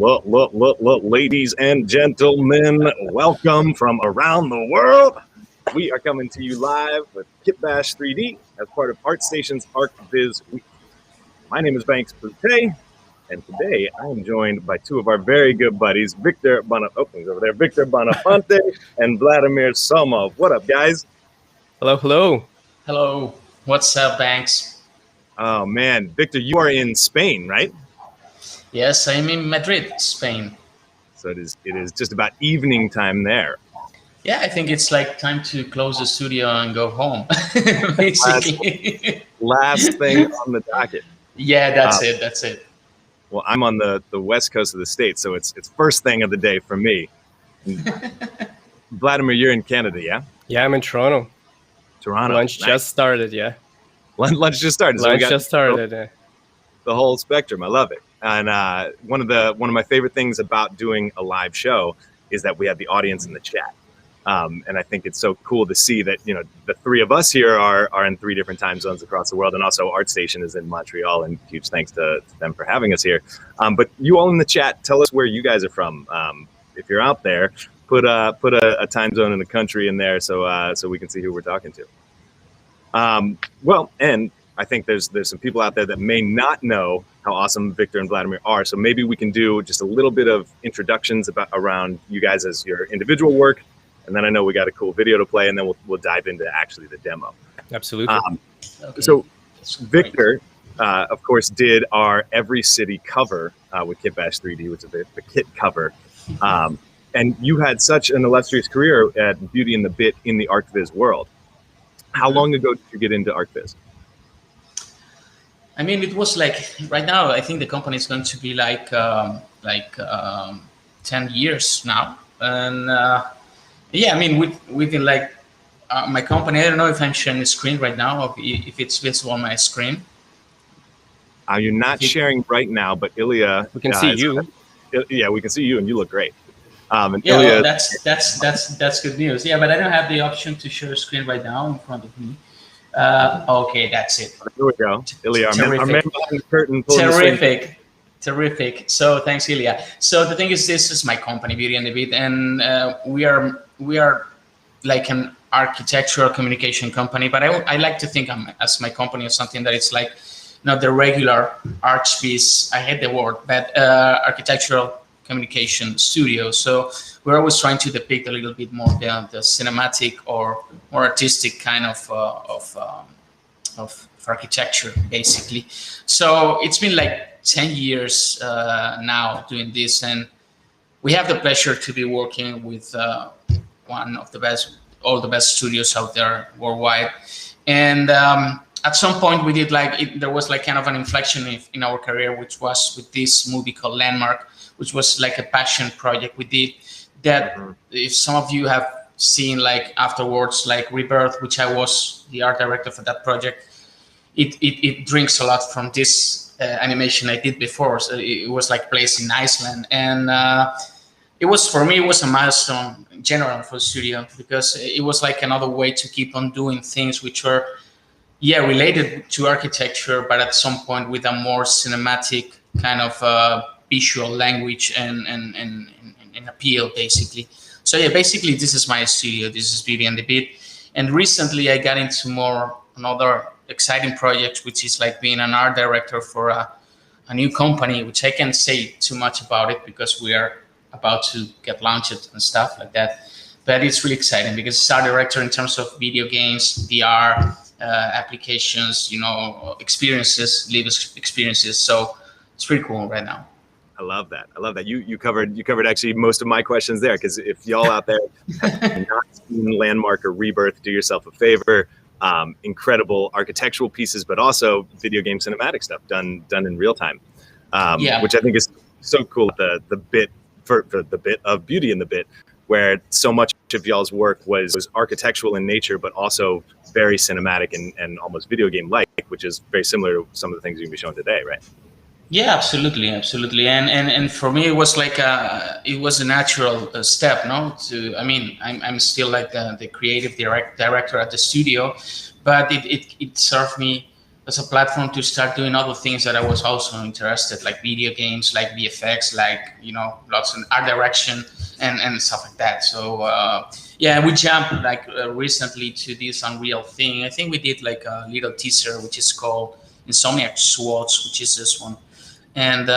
Ladies and gentlemen, welcome from around the world. We are coming to you live with KitBash3D as part of ArtStation's ArchViz Week. My name is Banks Boutté, and today I am joined by two of our very good buddies, Victor Bonafonte and Vladimir Somov. What up, guys? Hello, hello. Hello. What's up, Banks? Oh man, Victor, you are in Spain, right? Yes, I'm in Madrid, Spain. So it is just about evening time there. Yeah, I think it's like time to close the studio and go home, basically. Last thing on the docket. Yeah, that's it. Well, I'm on the west coast of the state, so it's first thing of the day for me. Vladimir, you're in Canada, yeah? Yeah, I'm in Toronto. Toronto. Lunch just started, yeah. Lunch just started. Lunch just started. The whole spectrum. I love it. And one of my favorite things about doing a live show is that we have the audience in the chat. And I think it's so cool to see that, you know, the three of us here are in 3 different time zones across the world. And also ArtStation is in Montreal, and huge thanks to them for having us here. But you all in the chat, tell us where you guys are from. If you're out there, put a time zone in the country in there so we can see who we're talking to. Well, and I think there's some people out there that may not know how awesome Victor and Vladimir are. So maybe we can do just a little bit of introductions around you guys as your individual work. And then I know we got a cool video to play, and then we'll dive into actually the demo. Absolutely. Okay. So Victor, of course, did our Every City cover with KitBash3D, which is the kit cover. And you had such an illustrious career at Beauty and the Bit in the ArchViz world. How long ago did you get into ArchViz? I mean, it was like, right now, I think the company is going to be like 10 years now. And yeah, I mean, within like my company, I don't know if I'm sharing the screen right now, or if it's visible on my screen. You're not sharing right now, but Ilya, we can see you. Yeah, we can see you, and you look great. And yeah, Ilya, well, that's good news. Yeah, but I don't have the option to share a screen right now in front of me. Okay, that's it. Here we go. Ilya, our man behind the curtain. Terrific. So thanks, Ilya. So the thing is, this is my company, Beauty and the Bit, and we are like an architectural communication company. But I like to think as my company as something that it's like not the regular archviz. I hate the word, but architectural communication studio. So we're always trying to depict a little bit more the cinematic or more artistic kind of architecture, basically. So it's been like 10 years now doing this, and we have the pleasure to be working with one of all the best studios out there worldwide. And at some point we did there was like kind of an inflection in our career, which was with this movie called Landmark, which was like a passion project we did that if some of you have seen like afterwards, like Rebirth, which I was the art director for that project, it drinks a lot from this animation I did before. So it was like placed in Iceland, and for me it was a milestone in general for the studio, because it was like another way to keep on doing things which were related to architecture, but at some point with a more cinematic kind of visual language and appeal, basically. So yeah, basically this is my studio. This is Beauty and the Bit, and recently I got into another exciting project, which is like being an art director for a new company, which I can't say too much about it because we are about to get launched and stuff like that. But it's really exciting because it's art director in terms of video games, VR, applications, experiences, live experiences. So it's pretty cool right now. I love that. You covered actually most of my questions there, because if y'all out there have not seen Landmark or Rebirth, do yourself a favor. Incredible architectural pieces, but also video game cinematic stuff done in real time, which I think is so cool. The bit for the bit of Beauty and the Bit, where so much of y'all's work was architectural in nature, but also very cinematic and almost video game like, which is very similar to some of the things you're gonna be showing today, right? Yeah, absolutely. And for me, it was like it was a natural step, no? I'm still like the creative director at the studio, but it served me as a platform to start doing other things that I was also interested, like video games, like VFX, like, you know, lots of art direction and stuff like that. So yeah, we jumped like recently to this Unreal thing. I think we did like a little teaser, which is called Insomniac Swords, which is this one. And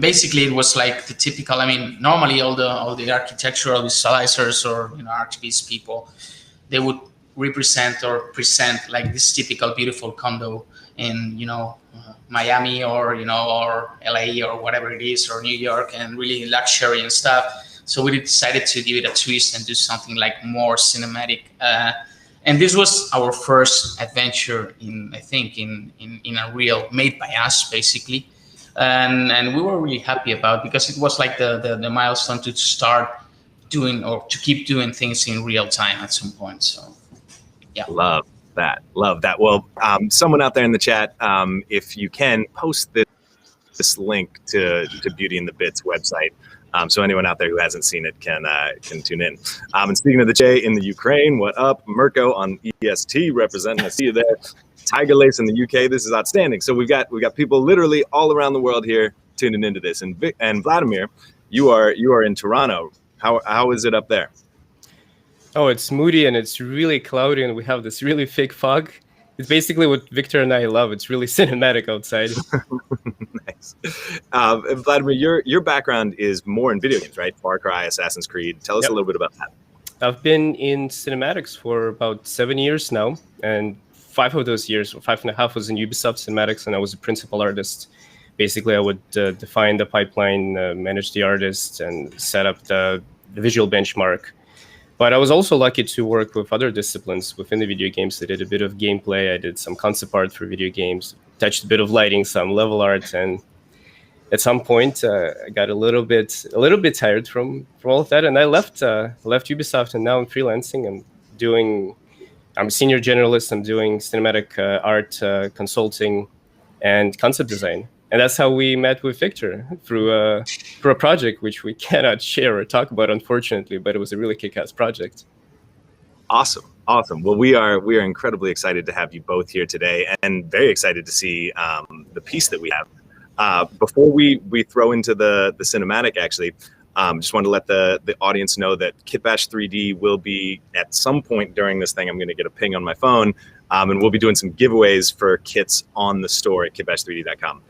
basically it was like the typical, I mean, normally all the architectural visualizers or, you know, archviz people, they would represent or present like this typical beautiful condo in, you know, Miami or, you know, or LA or whatever it is, or New York, and really luxury and stuff. So we decided to give it a twist and do something like more cinematic. And this was our first adventure in, I think, in Unreal, made by us basically. And we were really happy about, because it was like the milestone to start doing, or to keep doing things in real time at some point. So yeah. Love that. Well, someone out there in the chat, if you can, post this link to Beauty and the Bits website. So anyone out there who hasn't seen it can tune in. And speaking of the J in the Ukraine, what up? Mirko on EST representing. I see you there. Tiger Lace in the UK. This is outstanding. So we got people literally all around the world here tuning into this. And Vladimir, you are in Toronto. How is it up there? Oh, it's moody and it's really cloudy, and we have this really thick fog. It's basically what Victor and I love. It's really cinematic outside. Nice. Vladimir, your background is more in video games, right? FarCry, Assassin's Creed. Tell us a little bit about that. I've been in cinematics for about 7 years now, and 5 of those years, or 5.5, was in Ubisoft Cinematics, and I was a principal artist. Basically, I would define the pipeline, manage the artist, and set up the visual benchmark. But I was also lucky to work with other disciplines within the video games. I did a bit of gameplay. I did some concept art for video games, touched a bit of lighting, some level art, and at some point I got a little bit tired from all of that, and I left Ubisoft, and now I'm freelancing. I'm a senior generalist. I'm doing cinematic art consulting and concept design. And that's how we met with Victor, through a project which we cannot share or talk about, unfortunately, but it was a really kick-ass project. Awesome. Well, we are incredibly excited to have you both here today, and very excited to see the piece that we have. Before we throw into the cinematic, actually, just wanted to let the audience know that KitBash3D will be, at some point during this thing, I'm going to get a ping on my phone, and we'll be doing some giveaways for kits on the store at kitbash3d.com.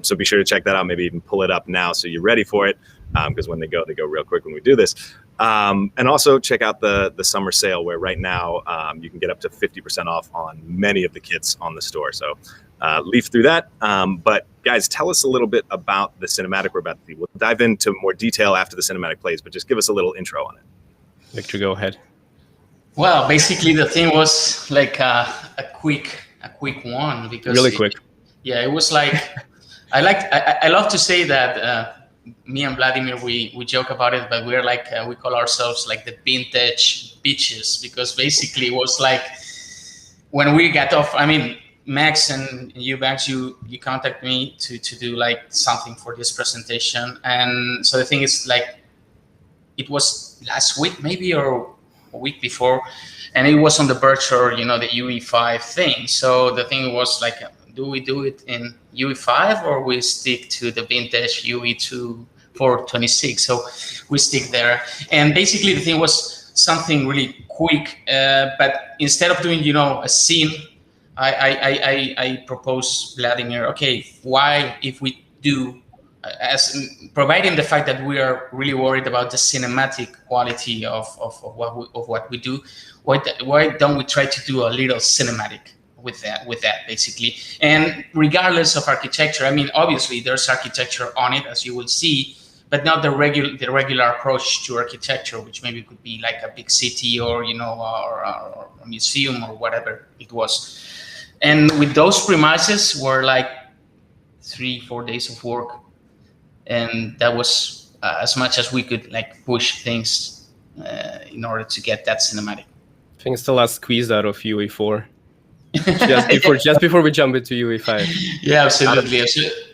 So be sure to check that out. Maybe even pull it up now so you're ready for it, because when they go real quick when we do this. And also check out the summer sale, where right now you can get up to 50% off on many of the kits on the store. So leaf through that. But guys, tell us a little bit about the cinematic we're about to see. We'll dive into more detail after the cinematic plays, but just give us a little intro on it. Victor, go ahead. Well, basically the thing was like a quick one, because really quick. Yeah, it was like I love to say that me and Vladimir, we joke about it, but we're like we call ourselves like the vintage bitches, because basically it was like when we got off. I mean, Max and you, Banks, you contact me to do like something for this presentation, and so the thing is, like, it was last week maybe, or a week before, and it was on the virtual, you know, the UE5 thing. So the thing was like, do we do it in UE5 or we stick to the vintage UE2 426? So we stick there. And basically the thing was something really quick, but instead of doing, you know, a scene, I proposed Vladimir, okay, why, if we do, as providing the fact that we are really worried about the cinematic quality of what we do, why don't we try to do a little cinematic with that basically? And regardless of architecture, I mean, obviously there's architecture on it, as you will see, but not the regular approach to architecture, which maybe could be like a big city, or, you know, or a museum, or whatever it was. And with those premises were like 3-4 days of work, and that was as much as we could like push things in order to get that cinematic. I think it's the last squeeze out of UE4. just before we jump into UE5. Yeah, absolutely.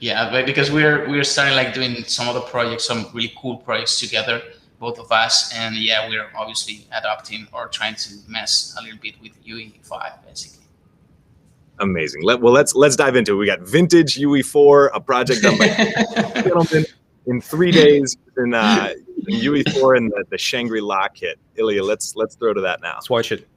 Yeah, but because we're starting like doing some other projects, some really cool projects together, both of us, and yeah, we're obviously adopting or trying to mess a little bit with UE5 basically. Amazing. Let's dive into it. We got vintage UE4, a project done by gentlemen in 3 days in UE4 and the Shangri-La kit. Ilya, let's throw to that now. Let's watch it.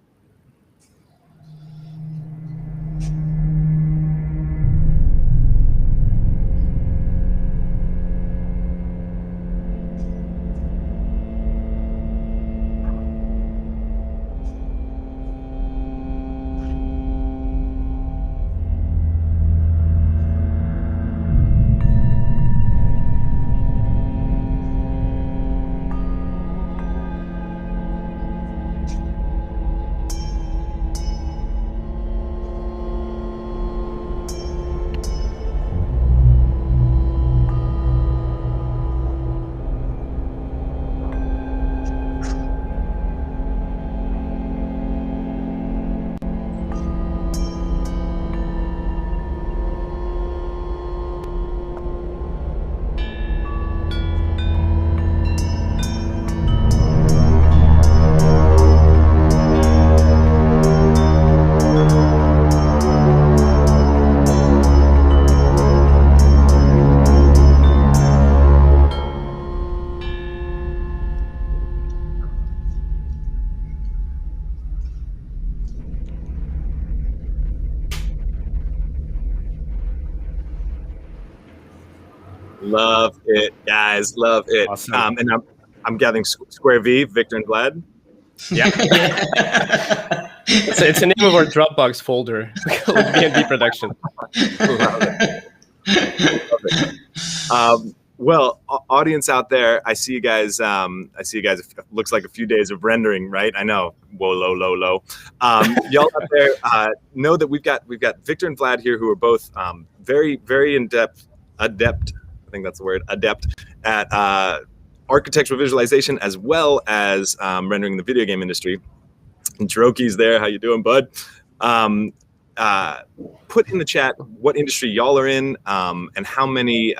Love it, guys. Love it. Awesome. And I'm gathering Square V, Victor and Vlad. Yeah. It's the name of our Dropbox folder with B&B production. Love it. Well, audience out there, I see you guys. It looks like a few days of rendering, right? I know. Whoa, low. Y'all out there know that we've got Victor and Vlad here, who are both very, very adept. I think that's the word, adept at architectural visualization as well as rendering in the video game industry. And Jiroki's there. How you doing, bud? Put in the chat what industry y'all are in and how many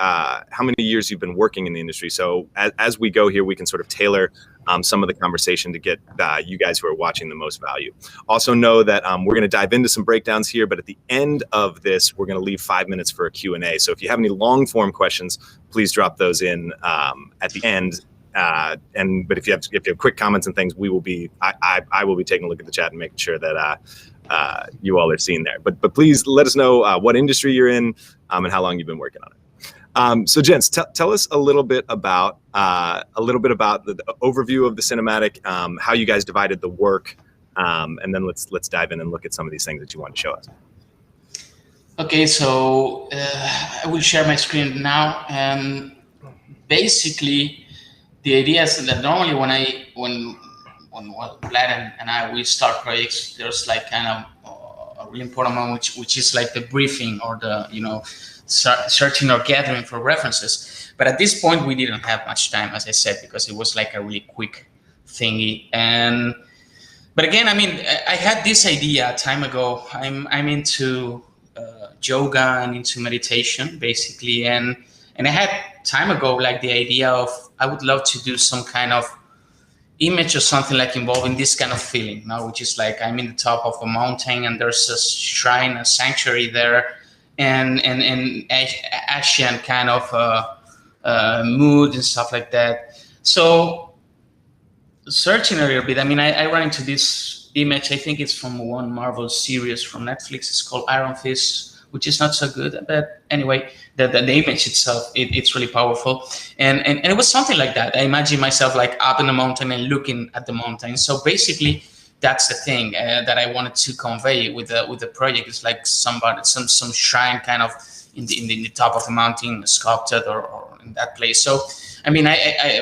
years you've been working in the industry. So as we go here, we can sort of tailor some of the conversation to get you guys who are watching the most value. Also know that we're going to dive into some breakdowns here, but at the end of this, we're going to leave 5 minutes for a Q&A. So if you have any long form questions, please drop those in at the end. But if you have quick comments and things, I will be taking a look at the chat and making sure that you all are seen there. But please let us know what industry you're in and how long you've been working on it. So gents, tell us a little bit about the overview of the cinematic, how you guys divided the work, and then let's dive in and look at some of these things that you want to show us. Okay, so I will share my screen now. Basically, the idea is that normally when Vlad and I we start projects, there's like kind of a really important moment, which is like the briefing or the searching or gathering for references. But at this point, we didn't have much time, as I said, because it was like a really quick thingy. But again, I mean, I had this idea time ago. I'm into yoga and into meditation, basically, and I had time ago like the idea of I would love to do some kind of image or something like involving this kind of feeling, which is like I'm in the top of a mountain and there's a shrine, a sanctuary there, and Asian kind of mood and stuff like that. So searching a little bit, I mean, I ran into this image. I think it's from one Marvel series from Netflix. It's called Iron Fist, which is not so good, but anyway, the image itself, it's really powerful. And it was something like that. I imagine myself like up in the mountain and looking at the mountain. So basically, that's the thing that I wanted to convey with the project. It's like some shrine kind of in the top of the mountain, sculpted or in that place. So, I mean,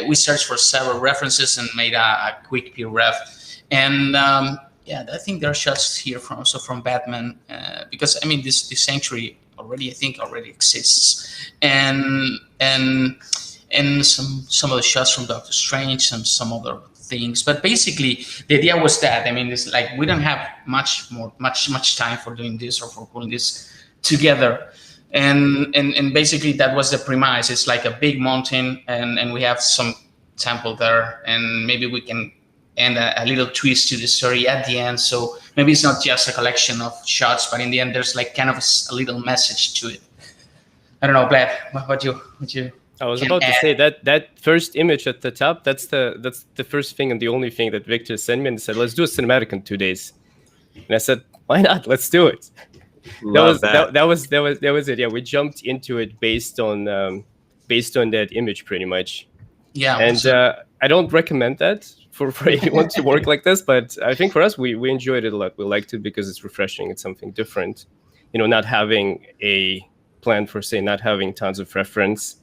we searched for several references and made a quick peer ref. And yeah, I think there are shots here from Batman, because I mean this sanctuary already exists, and some of the shots from Doctor Strange and some other things. But basically, the idea was that I mean, it's like we don't have much time for doing this or for putting this together, and basically that was the premise. It's like a big mountain, and we have some temple there, and maybe we can and a little twist to the story at the end. So maybe it's not just a collection of shots, but in the end, there's like kind of a little message to it. I don't know, Vlad, what you I was about to say that first image at the top, that's the first thing and the only thing that Victor sent me and said, let's do a cinematic in 2 days. And I said, why not? Let's do it. That was it. Yeah, we jumped into it based on that image pretty much. Yeah. And I don't recommend that for anyone to work like this, but I think for us, we enjoyed it a lot. We liked it because it's refreshing. It's something different. You know, not having a plan per se, not having tons of reference,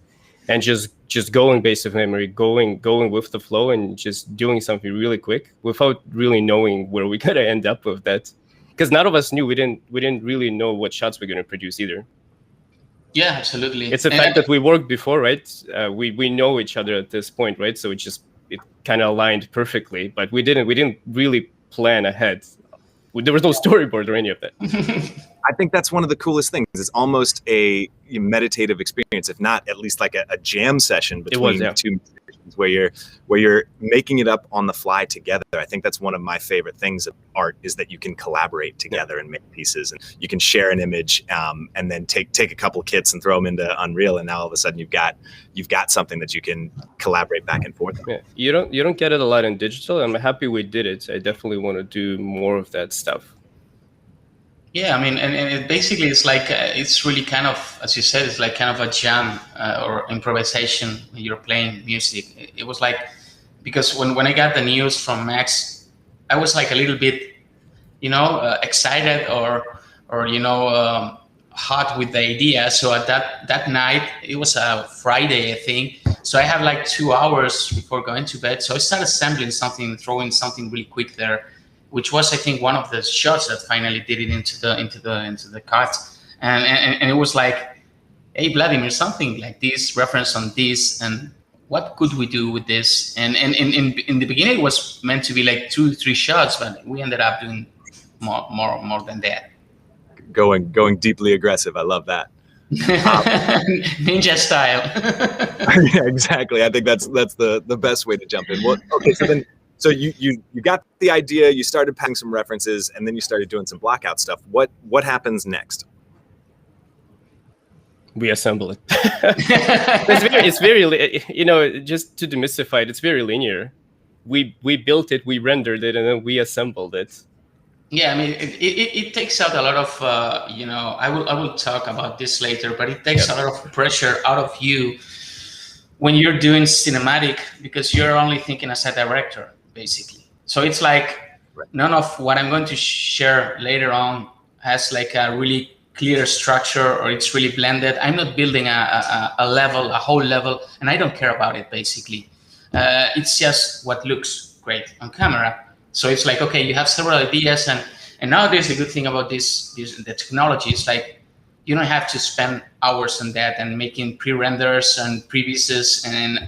and just going based on memory, going with the flow, and just doing something really quick without really knowing where we're gonna end up with that. Because none of us knew. We didn't really know what shots we're gonna produce either. Yeah, absolutely. It's the fact that we worked before, right? We know each other at this point, right? So it kind of aligned perfectly, but we didn't really plan ahead. There was no storyboard or any of that. I think that's one of the coolest things. It's almost a meditative experience, if not at least like a jam session between two musicians where you're making it up on the fly together. I think that's one of my favorite things of art, is that you can collaborate together and make pieces, and you can share an image and then take a couple of kits and throw them into Unreal, and now all of a sudden you've got something that you can collaborate back and forth on. Yeah. You don't get it a lot in digital. I'm happy we did it. I definitely want to do more of that stuff. Yeah, I mean, and it basically it's like, it's really kind of, as you said, it's like kind of a jam or improvisation when you're playing music. It was like, because when I got the news from Max, I was like a little bit, excited or hot with the idea. So at that night, it was a Friday, I think. So I had like 2 hours before going to bed. So I started assembling something, throwing something really quick there, which was, I think, one of the shots that finally did it into the cut. And it was like, hey, Vladimir, something like this, reference on this, and what could we do with this? And in the beginning, it was meant to be like 2-3 shots, but we ended up doing more than that. Going deeply aggressive. I love that. Ninja style. Yeah, exactly. I think that's the best way to jump in. Well, okay, so you got the idea, you started packing some references, and then you started doing some blockout stuff. What happens next? We assemble it. it's very, just to demystify it, it's very linear. We built it, we rendered it, and then we assembled it. Yeah, I mean, it takes out a lot of, I will talk about this later, but it takes a lot of pressure out of you when you're doing cinematic, because you're only thinking as a director, basically. So it's like none of what I'm going to share later on has like a really clear structure, or it's really blended. I'm not building a whole level, and I don't care about it, basically. It's just what looks great on camera. So it's like, okay, you have several ideas, and nowadays the good thing about the technology is like, you don't have to spend hours on that and making pre-renders and previews and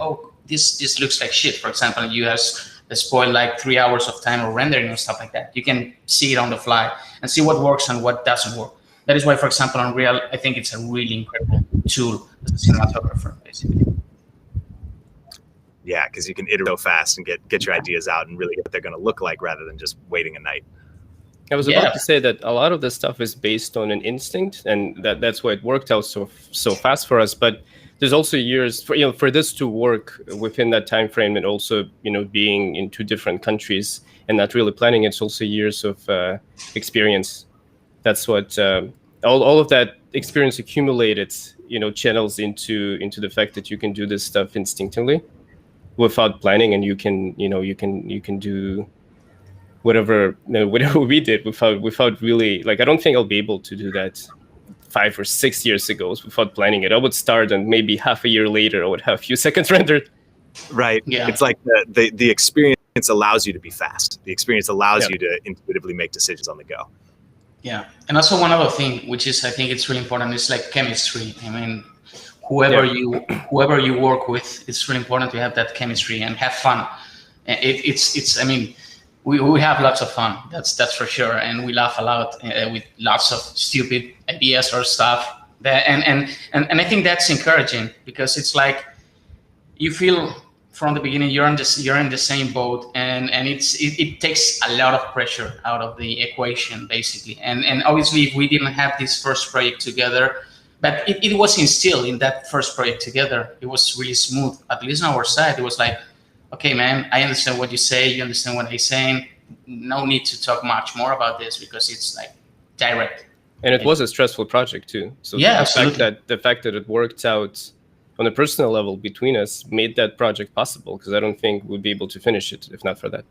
this looks like shit. For example, you have spoiled like 3 hours of time of rendering and stuff like that. You can see it on the fly and see what works and what doesn't work. That is why, for example, Unreal, I think it's a really incredible tool as a cinematographer, basically. Yeah, because you can iterate so fast and get your ideas out and really get what they're going to look like, rather than just waiting a night. I was about to say that a lot of this stuff is based on an instinct, and that's why it worked out so fast for us. But there's also years for this to work within that time frame, and also being in 2 different countries and not really planning. It's also years of experience. That's what all of that experience accumulated, channels into the fact that you can do this stuff instinctively, without planning, and you can do whatever we did without really, like, I don't think I'll be able to do that 5 or 6 years ago without planning it. I would start, and maybe half a year later I would have a few seconds rendered. Right. Yeah. It's like the experience allows you to be fast. The experience allows you to intuitively make decisions on the go. Yeah. And also one other thing, which is, I think it's really important, is like chemistry. I mean, whoever you work with, it's really important to have that chemistry and have fun. I mean, we have lots of fun. That's for sure, and we laugh a lot with lots of stupid ideas or stuff. And I think that's encouraging, because it's like you feel from the beginning, you're in the same boat, and it takes a lot of pressure out of the equation, basically. And obviously, if we didn't have this first project together, but it was instilled in that first project together. It was really smooth, at least on our side. It was like, okay, man, I understand what you say. You understand what I'm saying. No need to talk much more about this because it's like direct. And it was a stressful project too. So yeah, the fact that it worked out on a personal level between us made that project possible, because I don't think we'd be able to finish it if not for that.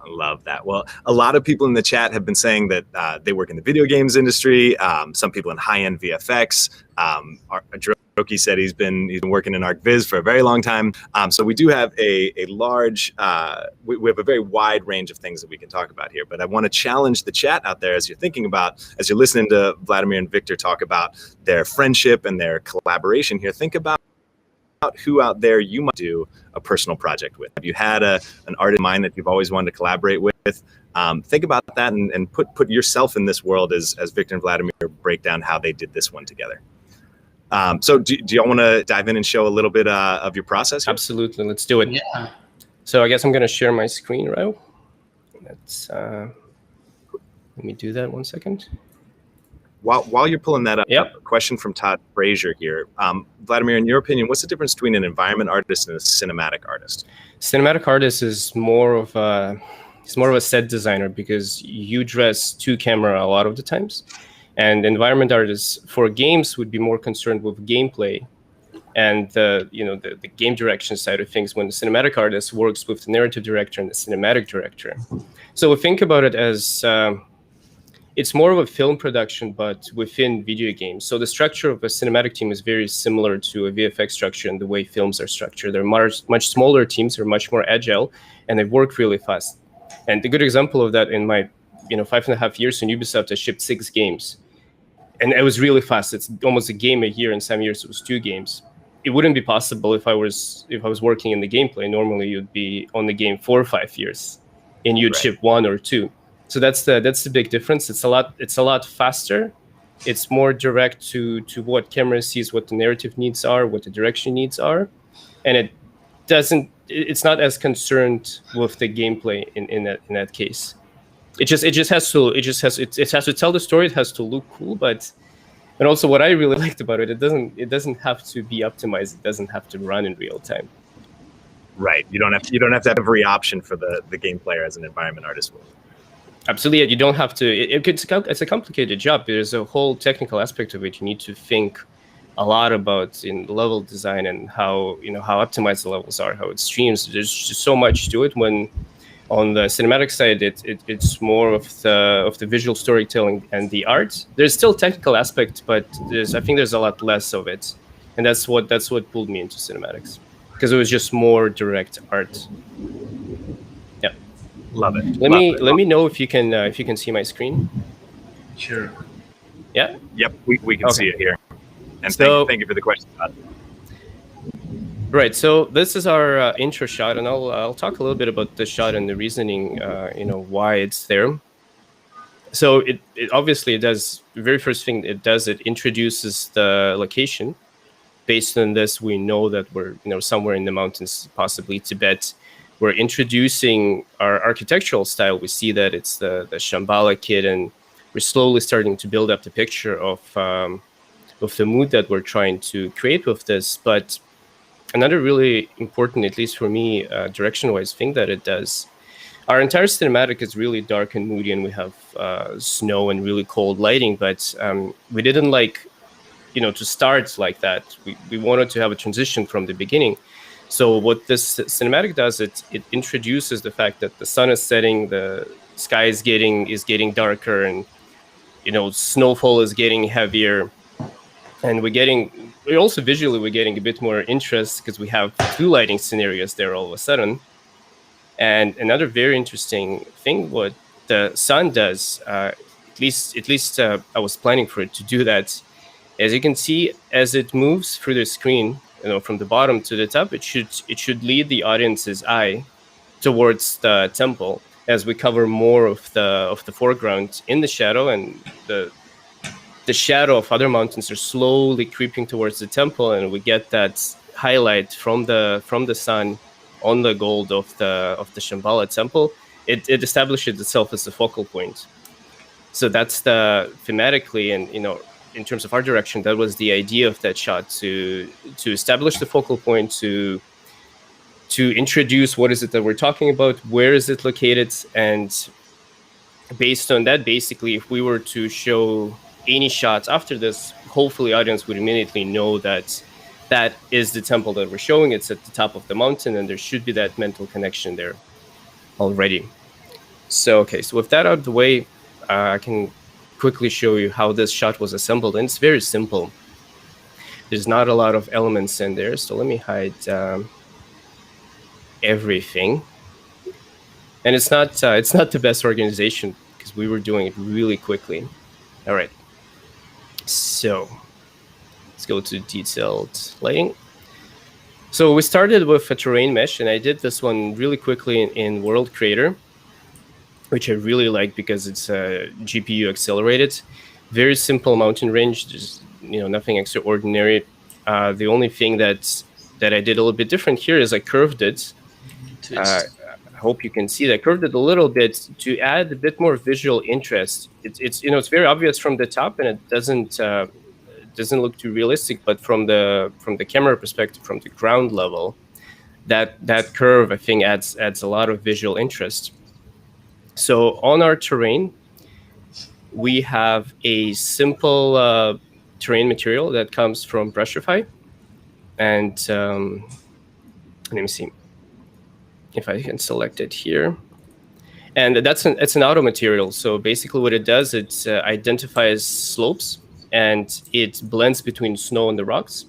I love that. Well, a lot of people in the chat have been saying that they work in the video games industry. Some people in high-end VFX. Droki said he's been working in ArchViz for a very long time. So we do have a large, we have a very wide range of things that we can talk about here. But I want to challenge the chat out there as you're thinking about, as you're listening to Vladimir and Victor talk about their friendship and their collaboration here. Think about who out there you might do a personal project with. Have you had an artist in mind that you've always wanted to collaborate with? Think about that and put yourself in this world as Victor and Vladimir break down how they did this one together. So do y'all want to dive in and show a little bit of your process here? Absolutely, let's do it. Yeah. So I guess I'm going to share my screen, right? Let's let me do that 1 second. While you're pulling that up, yep. A question from Todd Frazier here. Vladimir, in your opinion, what's the difference between an environment artist and a cinematic artist? Cinematic artist is more of a set designer, because you dress to camera a lot of the times. And environment artists for games would be more concerned with gameplay and the game direction side of things, when the cinematic artist works with the narrative director and the cinematic director. So we think about it as it's more of a film production, but within video games. So the structure of a cinematic team is very similar to a VFX structure and the way films are structured. They're much smaller teams, they're much more agile, and they work really fast. And a good example of that, in my 5.5 years in Ubisoft, I shipped 6 games. And it was really fast. It's almost a game a year, and some years it was 2 games. It wouldn't be possible if I was working in the gameplay. Normally you'd be on the game 4 or 5 years, and you'd ship 1 or 2. So that's the big difference. It's a lot faster. It's more direct to what camera sees, what the narrative needs are, what the direction needs are, and it's not as concerned with the gameplay in that case. It has to tell the story. It has to look cool, and also what I really liked about it, it doesn't have to be optimized. It doesn't have to run in real time. Right. You don't have to have every option for the game player as an environment artist will. Absolutely. You don't have to. It's a complicated job. There's a whole technical aspect of it. You need to think a lot about in level design and how optimized the levels are, how it streams. There's just so much to it. When on the cinematic side, it's more of the visual storytelling and the art. There's still technical aspect, but I think there's a lot less of it, and that's what pulled me into cinematics, because it was just more direct art. Yeah, love it. Let me know if you can see my screen. Sure. Yeah. Yep, we can see it here. And thank you for the question, Todd. Right. So this is our intro shot, and I'll talk a little bit about the shot and the reasoning, why it's there. So it obviously, it does, the very first thing it does, it introduces the location. Based on this, we know that we're somewhere in the mountains, possibly Tibet. We're introducing our architectural style. We see that it's the Shambhala kit, and we're slowly starting to build up the picture of the mood that we're trying to create with this. But another really important, at least for me, direction-wise thing that it does, our entire cinematic is really dark and moody, and we have snow and really cold lighting, but we didn't like, to start like that. We wanted to have a transition from the beginning. So what this cinematic does, it introduces the fact that the sun is setting, the sky is getting darker, and snowfall is getting heavier. And we're also visually getting a bit more interest because we have 2 lighting scenarios there all of a sudden. And another very interesting thing, what the sun does, at least I was planning for it to do that. As you can see, as it moves through the screen, from the bottom to the top, it should lead the audience's eye towards the temple, as we cover more of the foreground in the shadow, and the shadow of other mountains are slowly creeping towards the temple, and we get that highlight from the sun on the gold of the Shambhala temple, it establishes itself as the focal point. So that's thematically, and in terms of art direction, that was the idea of that shot, to establish the focal point, to introduce what is it that we're talking about, where is it located, and based on that, basically, if we were to show any shots after this, hopefully audience would immediately know that that is the temple that we're showing. It's at the top of the mountain, and there should be that mental connection there already. So, okay, so with that out of the way, I can quickly show you how this shot was assembled, and it's very simple. There's not a lot of elements in there, so let me hide everything. And it's not the best organization because we were doing it really quickly. All right, so let's go to detailed lighting. So we started with a terrain mesh, and I did this one really quickly in World Creator, which I really like because it's GPU accelerated. Very simple mountain range. There's nothing extraordinary. The only thing that I did a little bit different here is I curved it. I hope you can see that I curved it a little bit to add a bit more visual interest. It's very obvious from the top, and it doesn't look too realistic. But from the camera perspective, from the ground level, that curve I think adds a lot of visual interest. So on our terrain, we have a simple terrain material that comes from Brushify. And let me see if I can select it here. And it's an auto material. So basically what it does, it identifies slopes, and it blends between snow and the rocks.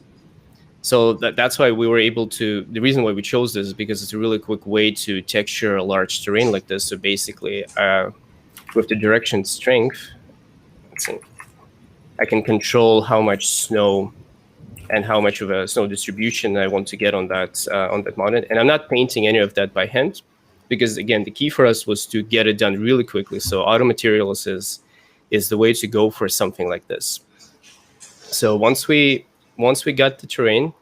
So that's why we were able to, the reason why we chose this is because it's a really quick way to texture a large terrain like this. So basically, with the direction strength, let's see, I can control how much snow and how much of a snow distribution I want to get on that mountain. And I'm not painting any of that by hand, because again, the key for us was to get it done really quickly. So auto materials is the way to go for something like this. So once we got the terrain,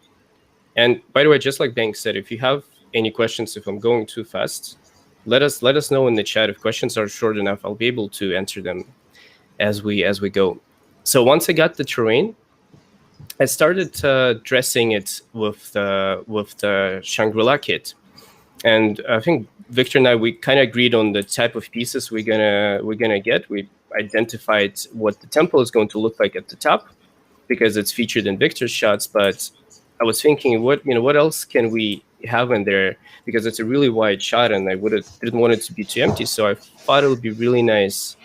and by the way, just like Banks said, if you have any questions, if I'm going too fast, let us know in the chat. If questions are short enough, I'll be able to answer them as we go. So once I got the terrain, I started dressing it with the Shangri-La kit, and I think Victor and I, we kind of agreed on the type of pieces we're gonna get. We identified what the temple is going to look like at the top, because it's featured in Victor's shots. But I was thinking, what else can we have in there, because it's a really wide shot, and I didn't want it to be too empty. So I thought it would be really nice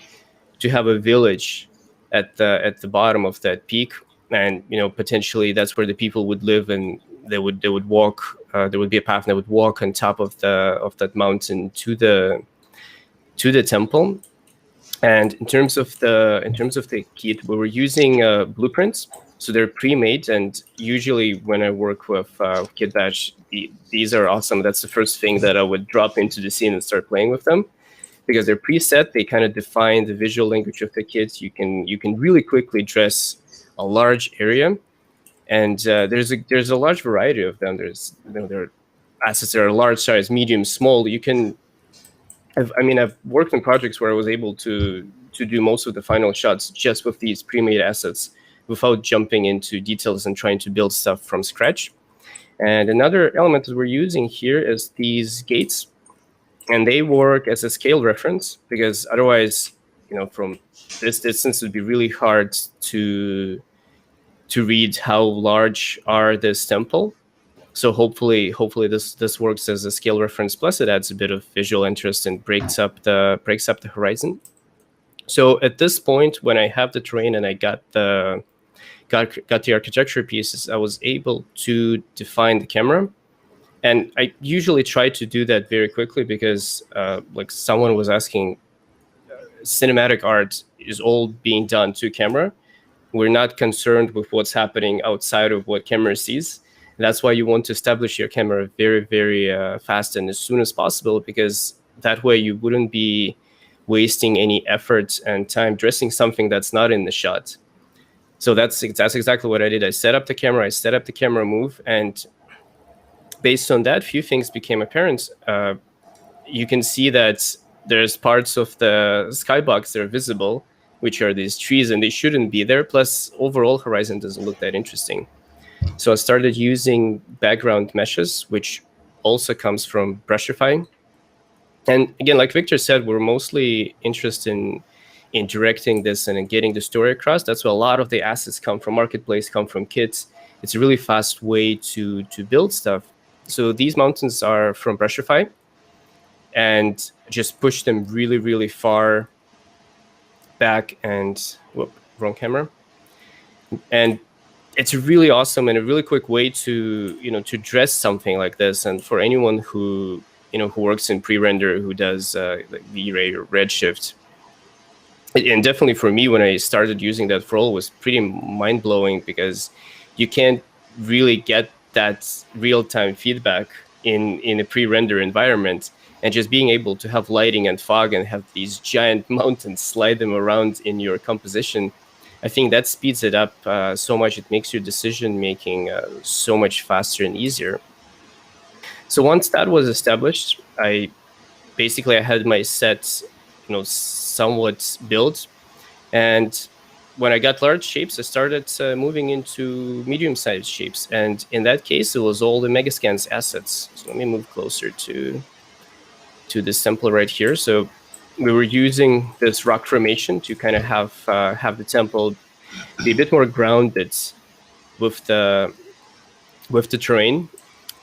to have a village at the bottom of that peak, and potentially that's where the people would live, and they would walk. There would be a path that would walk on top of that mountain to the temple. And in terms of the kit, we were using blueprints, so they're pre-made. And usually when I work with KitBash, these are awesome. That's the first thing that I would drop into the scene and start playing with them, because they're preset. They kind of define the visual language of the kit. You can really quickly dress a large area, and there's a large variety of them. There are assets that are large size, medium, small. I've worked on projects where I was able to do most of the final shots just with these pre-made assets, without jumping into details and trying to build stuff from scratch. And another element that we're using here is these gates, and they work as a scale reference, because otherwise, from this distance, it'd be really hard to read how large are this temple. So hopefully this works as a scale reference. Plus, it adds a bit of visual interest and breaks up the horizon. So at this point, when I have the terrain and I got the architecture pieces, I was able to define the camera. And I usually try to do that very quickly, because like someone was asking, cinematic art is all being done to camera. We're not concerned with what's happening outside of what camera sees. That's why you want to establish your camera very, very fast and as soon as possible, because that way you wouldn't be wasting any effort and time dressing something that's not in the shot. So that's exactly what I did. I set up the camera, move, and based on that, few things became apparent. You can see that there's parts of the skybox that are visible, which are these trees, and they shouldn't be there. Plus, overall horizon doesn't look that interesting. So I started using background meshes, which also comes from brushifying. And again, like Victor said, we're mostly interested in directing this and in getting the story across. That's where a lot of the assets come from. Marketplace come from kits. It's a really fast way to build stuff. So these mountains are from brushify, and just push them really, really far back. And whoop, wrong camera. And it's really awesome and a really quick way to to dress something like this. And for anyone who who works in pre-render, who does like V-Ray or Redshift, and definitely for me, when I started using that for all, it was pretty mind-blowing, because you can't really get that real-time feedback in a pre-render environment. And just being able to have lighting and fog and have these giant mountains, slide them around in your composition, I think that speeds it up so much. It makes your decision making so much faster and easier. So once that was established, I had my set, somewhat built. And when I got large shapes, I started moving into medium-sized shapes. And in that case, it was all the Megascans assets. So let me move closer to this temple right here. So we were using this rock formation to kind of have the temple be a bit more grounded with the terrain.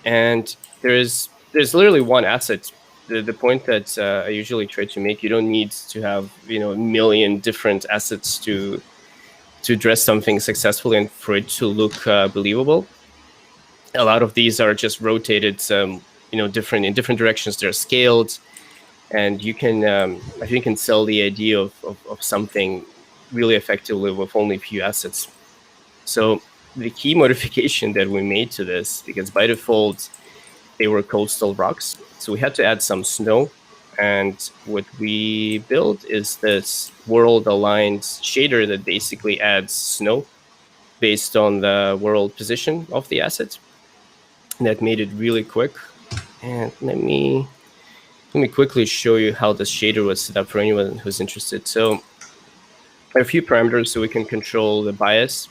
And there's literally one asset. The point that I usually try to make, you don't need to have a million different assets to dress something successfully and for it to look believable. A lot of these are just rotated in different directions. They're scaled, and you can I think you can sell the idea of something really effectively with only a few assets. So the key modification that we made to this, because by default they were coastal rocks, so we had to add some snow. And what we built is this world aligned shader that basically adds snow based on the world position of the asset. And that made it really quick. And let me quickly show you how this shader was set up for anyone who's interested. So there are a few parameters, so we can control the bias,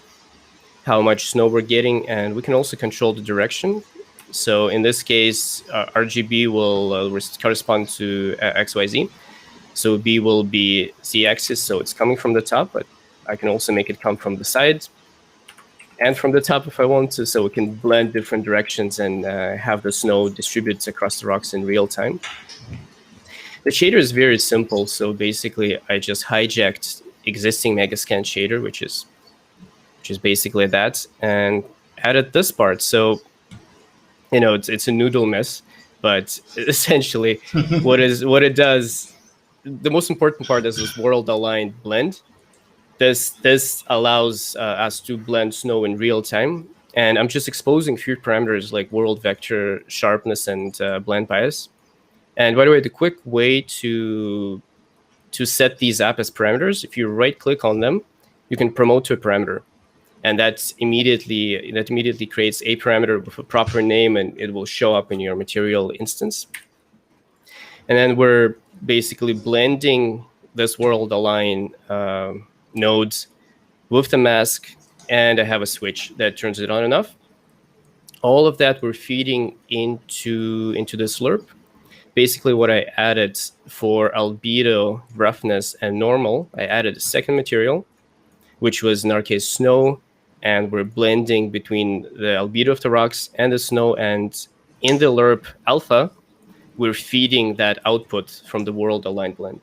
how much snow we're getting, and we can also control the direction. So in this case, RGB will correspond to XYZ. So B will be Z-axis, so it's coming from the top, but I can also make it come from the side and from the top if I want to, so we can blend different directions and have the snow distribute across the rocks in real time. The shader is very simple. So basically, I just hijacked existing Megascan shader, which is basically that, and added this part. So it's a noodle mess, but essentially what it does, the most important part is this world aligned blend. This allows us to blend snow in real time, and I'm just exposing few parameters like world vector, sharpness, and blend bias. And by the way, the quick way to set these up as parameters, if you right click on them, you can promote to a parameter. And that immediately creates a parameter with a proper name, and it will show up in your material instance. And then we're basically blending this world align nodes with the mask, and I have a switch that turns it on and off. All of that we're feeding into the slurp. Basically, what I added for albedo, roughness, and normal, I added a second material, which was in our case snow. And we're blending between the albedo of the rocks and the snow. And in the lerp alpha, we're feeding that output from the world aligned blend.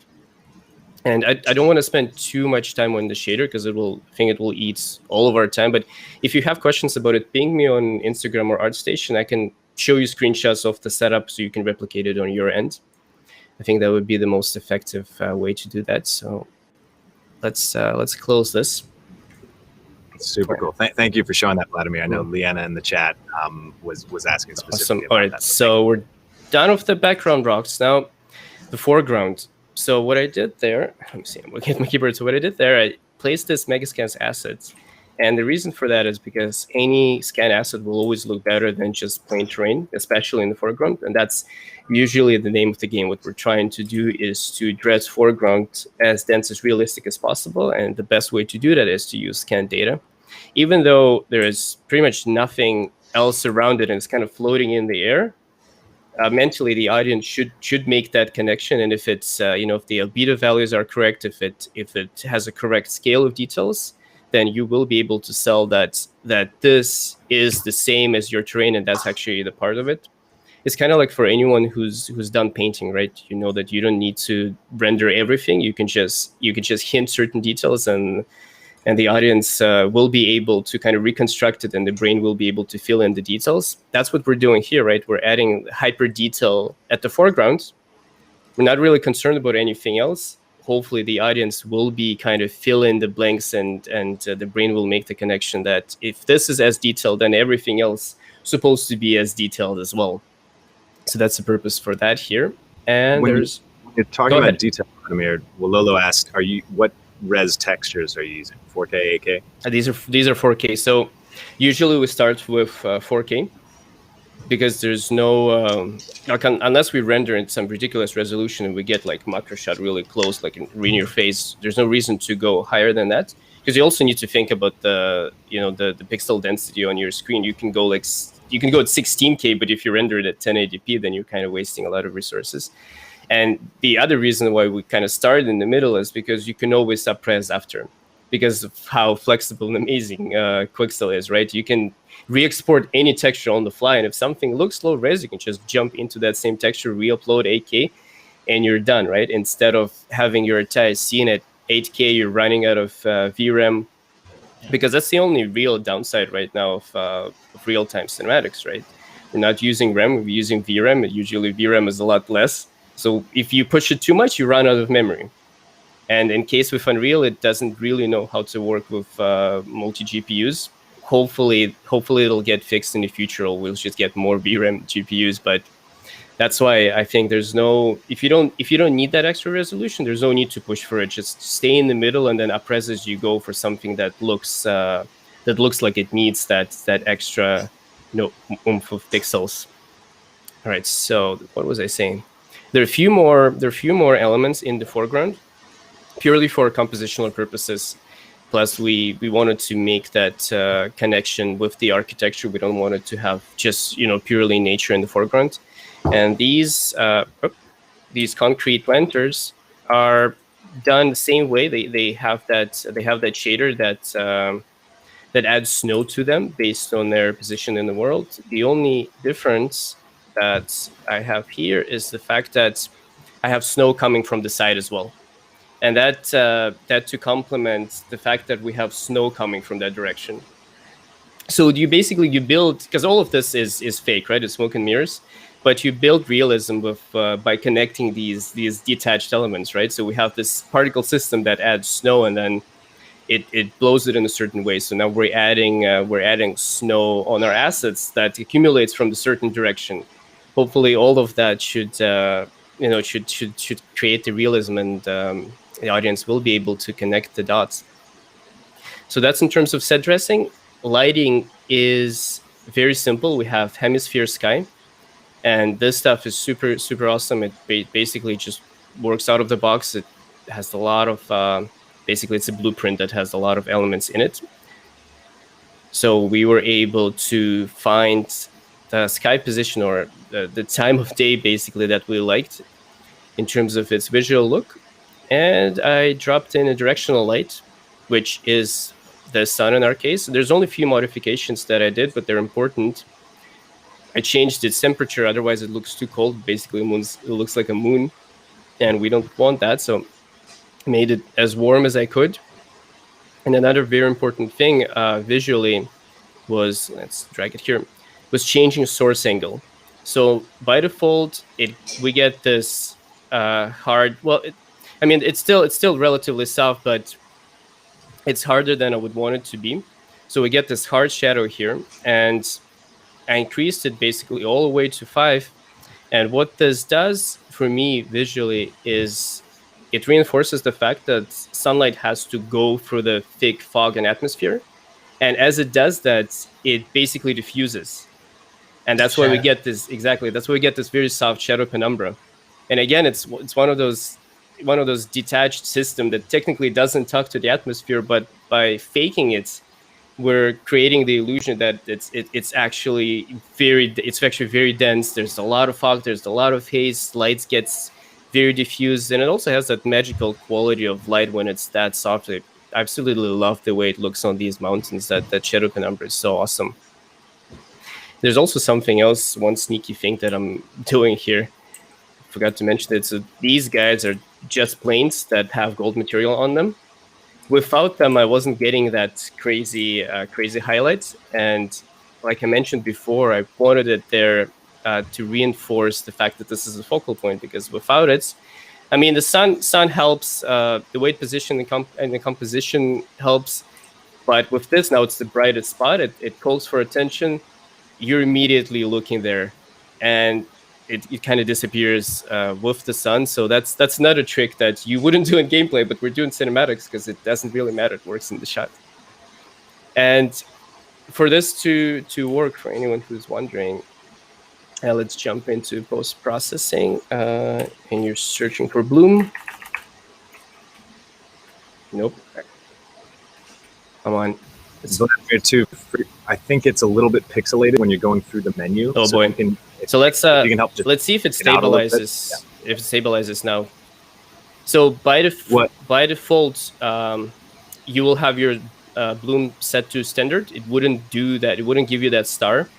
And I don't want to spend too much time on the shader, because I think it will eat all of our time. But if you have questions about it, ping me on Instagram or ArtStation. I can show you screenshots of the setup so you can replicate it on your end. I think that would be the most effective way to do that. So let's close this. Super cool. Thank you for showing that, Vladimir. I know Leanna in the chat was asking specifically about All right, that. so we're done with the background rocks. Now, the foreground. So what I did there, let me see, I'm looking at my keyboard. So what I did there, I placed this Megascans assets, And the reason for that is because any scan asset will always look better than just plain terrain, especially in the foreground. And that's usually the name of the game. What we're trying to do is to address foreground as dense as realistic as possible. And the best way to do that is to use scan data. Even though there is pretty much nothing else around it and it's kind of floating in the air, mentally the audience should make that connection. And if it's if the albedo values are correct, if it has a correct scale of details, then you will be able to sell that this is the same as your terrain, and that's actually the part of it. It's kind of like for anyone who's done painting, right? You know that you don't need to render everything. You can just hint certain details, and the audience will be able to kind of reconstruct it, and the brain will be able to fill in the details. That's what we're doing here, right? We're adding hyper detail at the foreground. We're not really concerned about anything else. Hopefully the audience will be kind of fill in the blanks, and the brain will make the connection that if this is as detailed, then everything else is supposed to be as detailed as well. So that's the purpose for that here. And when you're talking about detail, Vladimir, Wololo asked, what res textures are you using? 4K, 8K? These are 4K. So usually we start with 4K. Because there's no, unless we render in some ridiculous resolution and we get like macro shot really close, like in your face, there's no reason to go higher than that. Because you also need to think about the pixel density on your screen. You can go at 16K, but if you render it at 1080p, then you're kind of wasting a lot of resources. And the other reason why we kind of started in the middle is because you can always suppress after, because of how flexible and amazing Quixel is, right? You can re-export any texture on the fly, and if something looks low res, you can just jump into that same texture, re-upload 8K, and you're done, right? Instead of having your entire scene at 8K, you're running out of VRAM, because that's the only real downside right now of real-time cinematics, right? We're not using RAM, we're using VRAM, and usually VRAM is a lot less. So if you push it too much, you run out of memory. And in case with Unreal, it doesn't really know how to work with multi-GPUs. Hopefully it'll get fixed in the future, or we'll just get more VRAM GPUs. But that's why I think there's no, if you don't need that extra resolution, there's no need to push for it. Just stay in the middle, and then appress as you go for something that looks like it needs that extra oomph of pixels. All right, so what was I saying? There are a few more elements in the foreground, purely for compositional purposes. Plus, we wanted to make that connection with the architecture. We don't want it to have just purely nature in the foreground. And these concrete planters are done the same way. They have that shader that adds snow to them based on their position in the world. The only difference that I have here is the fact that I have snow coming from the side as well. And that to complement the fact that we have snow coming from that direction. So you build, because all of this is fake, right? It's smoke and mirrors, but you build realism by connecting these detached elements, right? So we have this particle system that adds snow, and then it blows it in a certain way. So now we're adding snow on our assets that accumulates from the certain direction. Hopefully, all of that should create the realism, and the audience will be able to connect the dots. So that's in terms of set dressing. Lighting is very simple. We have hemisphere sky, and this stuff is super, super awesome. It basically just works out of the box. It has a lot of, basically it's a blueprint that has a lot of elements in it. So we were able to find the sky position, or the time of day, basically, that we liked in terms of its visual look. And I dropped in a directional light, which is the sun in our case. There's only a few modifications that I did, but they're important. I changed its temperature, otherwise it looks too cold. Basically, it looks like a moon, and we don't want that, so I made it as warm as I could. And another very important thing visually was, let's drag it here, was changing source angle. So by default, we get this hard, well, it's still relatively soft, but it's harder than I would want it to be. So we get this hard shadow here, and I increased it basically all the way to 5. And what this does for me visually is it reinforces the fact that sunlight has to go through the thick fog and atmosphere. And as it does that, it basically diffuses. And that's why we get this, exactly, that's why we get this very soft shadow penumbra. And again, it's one of those detached system that technically doesn't talk to the atmosphere, but by faking it, we're creating the illusion that it's actually very dense. There's a lot of fog, there's a lot of haze, light gets very diffused, and it also has that magical quality of light when it's that soft. I absolutely love the way it looks on these mountains. That shadow penumbra is so awesome. There's also something else, one sneaky thing that I'm doing here. Forgot to mention it. So these guys are just planes that have gold material on them. Without them, I wasn't getting that crazy highlights. And like I mentioned before, I wanted it there to reinforce the fact that this is a focal point, because without it, I mean, the sun helps, the weight position and the composition helps. But with this, now it's the brightest spot. It calls for attention. You're immediately looking there, and it kind of disappears with the sun. So that's another trick that you wouldn't do in gameplay, but we're doing cinematics because it doesn't really matter. It works in the shot. And for this to work, for anyone who's wondering, let's jump into post-processing. And you're searching for bloom. Nope. Come on. Too. I think it's a little bit pixelated when you're going through the menu. Oh, boy. So let's see if it stabilizes. Yeah. If it stabilizes now. So by default, you will have your bloom set to standard. It wouldn't do that. It wouldn't give you that star.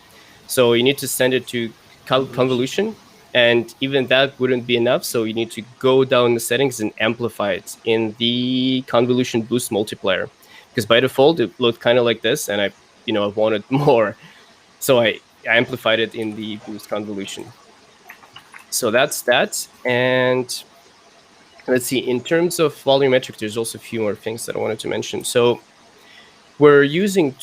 So you need to send it to convolution, and even that wouldn't be enough. So you need to go down the settings and amplify it in the convolution boost multiplier, because by default it looked kind of like this, and I wanted more, so I amplified it in the boost convolution. So that's that. And let's see, in terms of volumetric, there's also a few more things that I wanted to mention. So we're using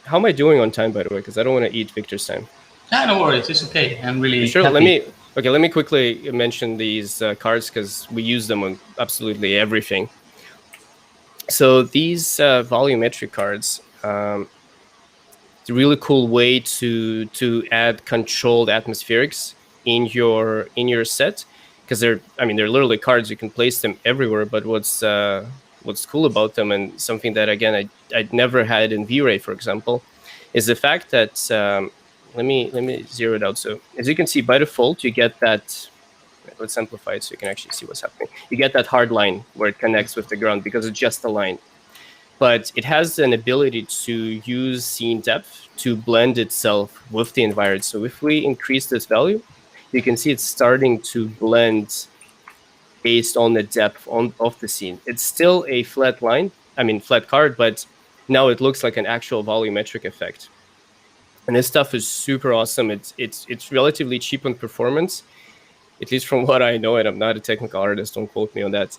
how am I doing on time, by the way? Because I don't want to eat Victor's time. No worries, it's okay. I'm really sure. Happy. Let me quickly mention these cards, because we use them on absolutely everything. So these volumetric cards, it's a really cool way to add controlled atmospherics in your set, because they're literally cards. You can place them everywhere. But what's cool about them, and something that again I'd never had in V-Ray, for example, is the fact that let me zero it out. So as you can see, by default, you get that. Let's amplify it so you can actually see what's happening. You get that hard line where it connects with the ground because it's just a line. But it has an ability to use scene depth to blend itself with the environment. So if we increase this value, you can see it's starting to blend based on the depth of the scene. It's still a flat line, flat card, but now it looks like an actual volumetric effect. And this stuff is super awesome. It's relatively cheap on performance, at least from what I know, and I'm not a technical artist, don't quote me on that.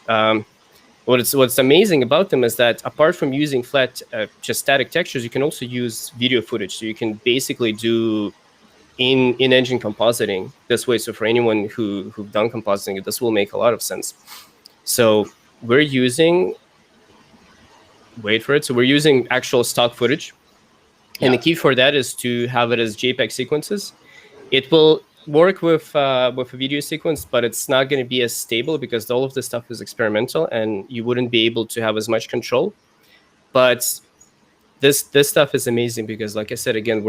What's amazing about them is that apart from using flat, just static textures, you can also use video footage. So you can basically do in-engine compositing this way. So for anyone who've done compositing, this will make a lot of sense. So we're using, So we're using actual stock footage. And the key for that is to have it as JPEG sequences. It will work with a video sequence, but it's not going to be as stable because all of this stuff is experimental, and you wouldn't be able to have as much control. But this stuff is amazing because, like I said, again,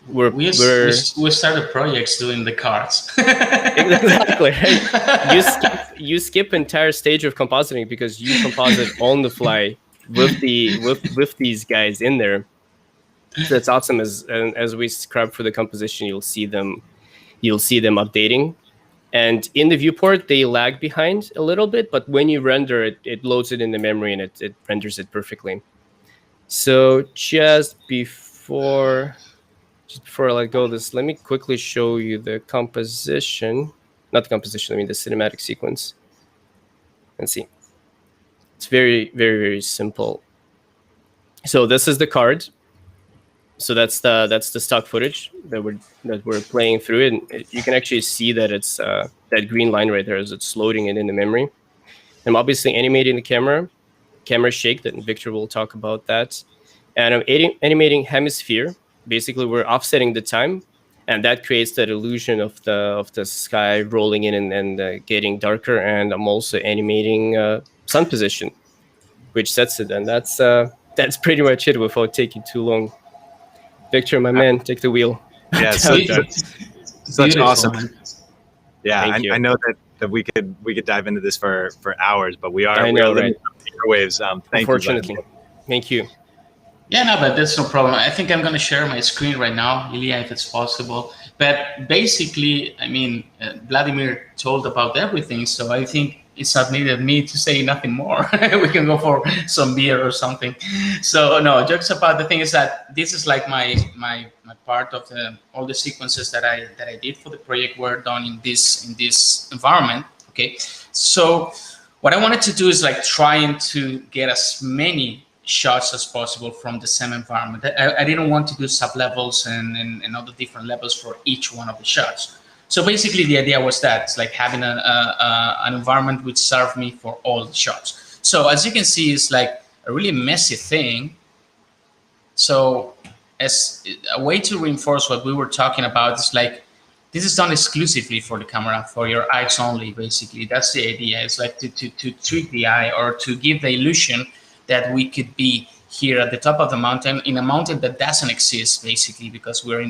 we started projects doing the cards. Exactly. Right? You skip entire stage of compositing because you composite on the fly with these guys in there. So that's awesome. As we scrub for the composition, you'll see them updating, and in the viewport they lag behind a little bit, but when you render it loads it in the memory and it renders it perfectly. So just before I let go of this, let me quickly show you the composition, not the composition, the cinematic sequence. Let's see. It's very, very, very simple. So this is the card. So that's the stock footage that we're playing through, and you can actually see that it's that green line right there as it's loading it in the memory. I'm obviously animating the camera shake, that Victor will talk about that, And I'm animating hemisphere. Basically, we're offsetting the time, and that creates that illusion of the sky rolling in and getting darker. And I'm also animating sun position, which sets it. And that's pretty much it without taking too long. Victor, my man, take the wheel. Yeah, such awesome. Yeah, I know that we could dive into this for hours, but we are right? Airwaves. Thank Unfortunately, you. Thank you. Yeah, no, but that's no problem. I think I'm going to share my screen right now, Ilya, if it's possible. But basically, I mean, Vladimir told about everything, so I think it's not needed me to say nothing more. We can go for some beer or something. So no, jokes apart. The thing is that this is like my part of all the sequences that I did for the project were done in this environment. Okay, so what I wanted to do is like trying to get as many shots as possible from the same environment. I didn't want to do sub levels and other different levels for each one of the shots. So basically the idea was that it's like having an environment which served me for all the shots. So as you can see, it's like a really messy thing. So as a way to reinforce what we were talking about, it's like, this is done exclusively for the camera, for your eyes only, basically. That's the idea. It's like to trick the eye or to give the illusion that we could be here at the top of the mountain, in a mountain that doesn't exist, basically, because we're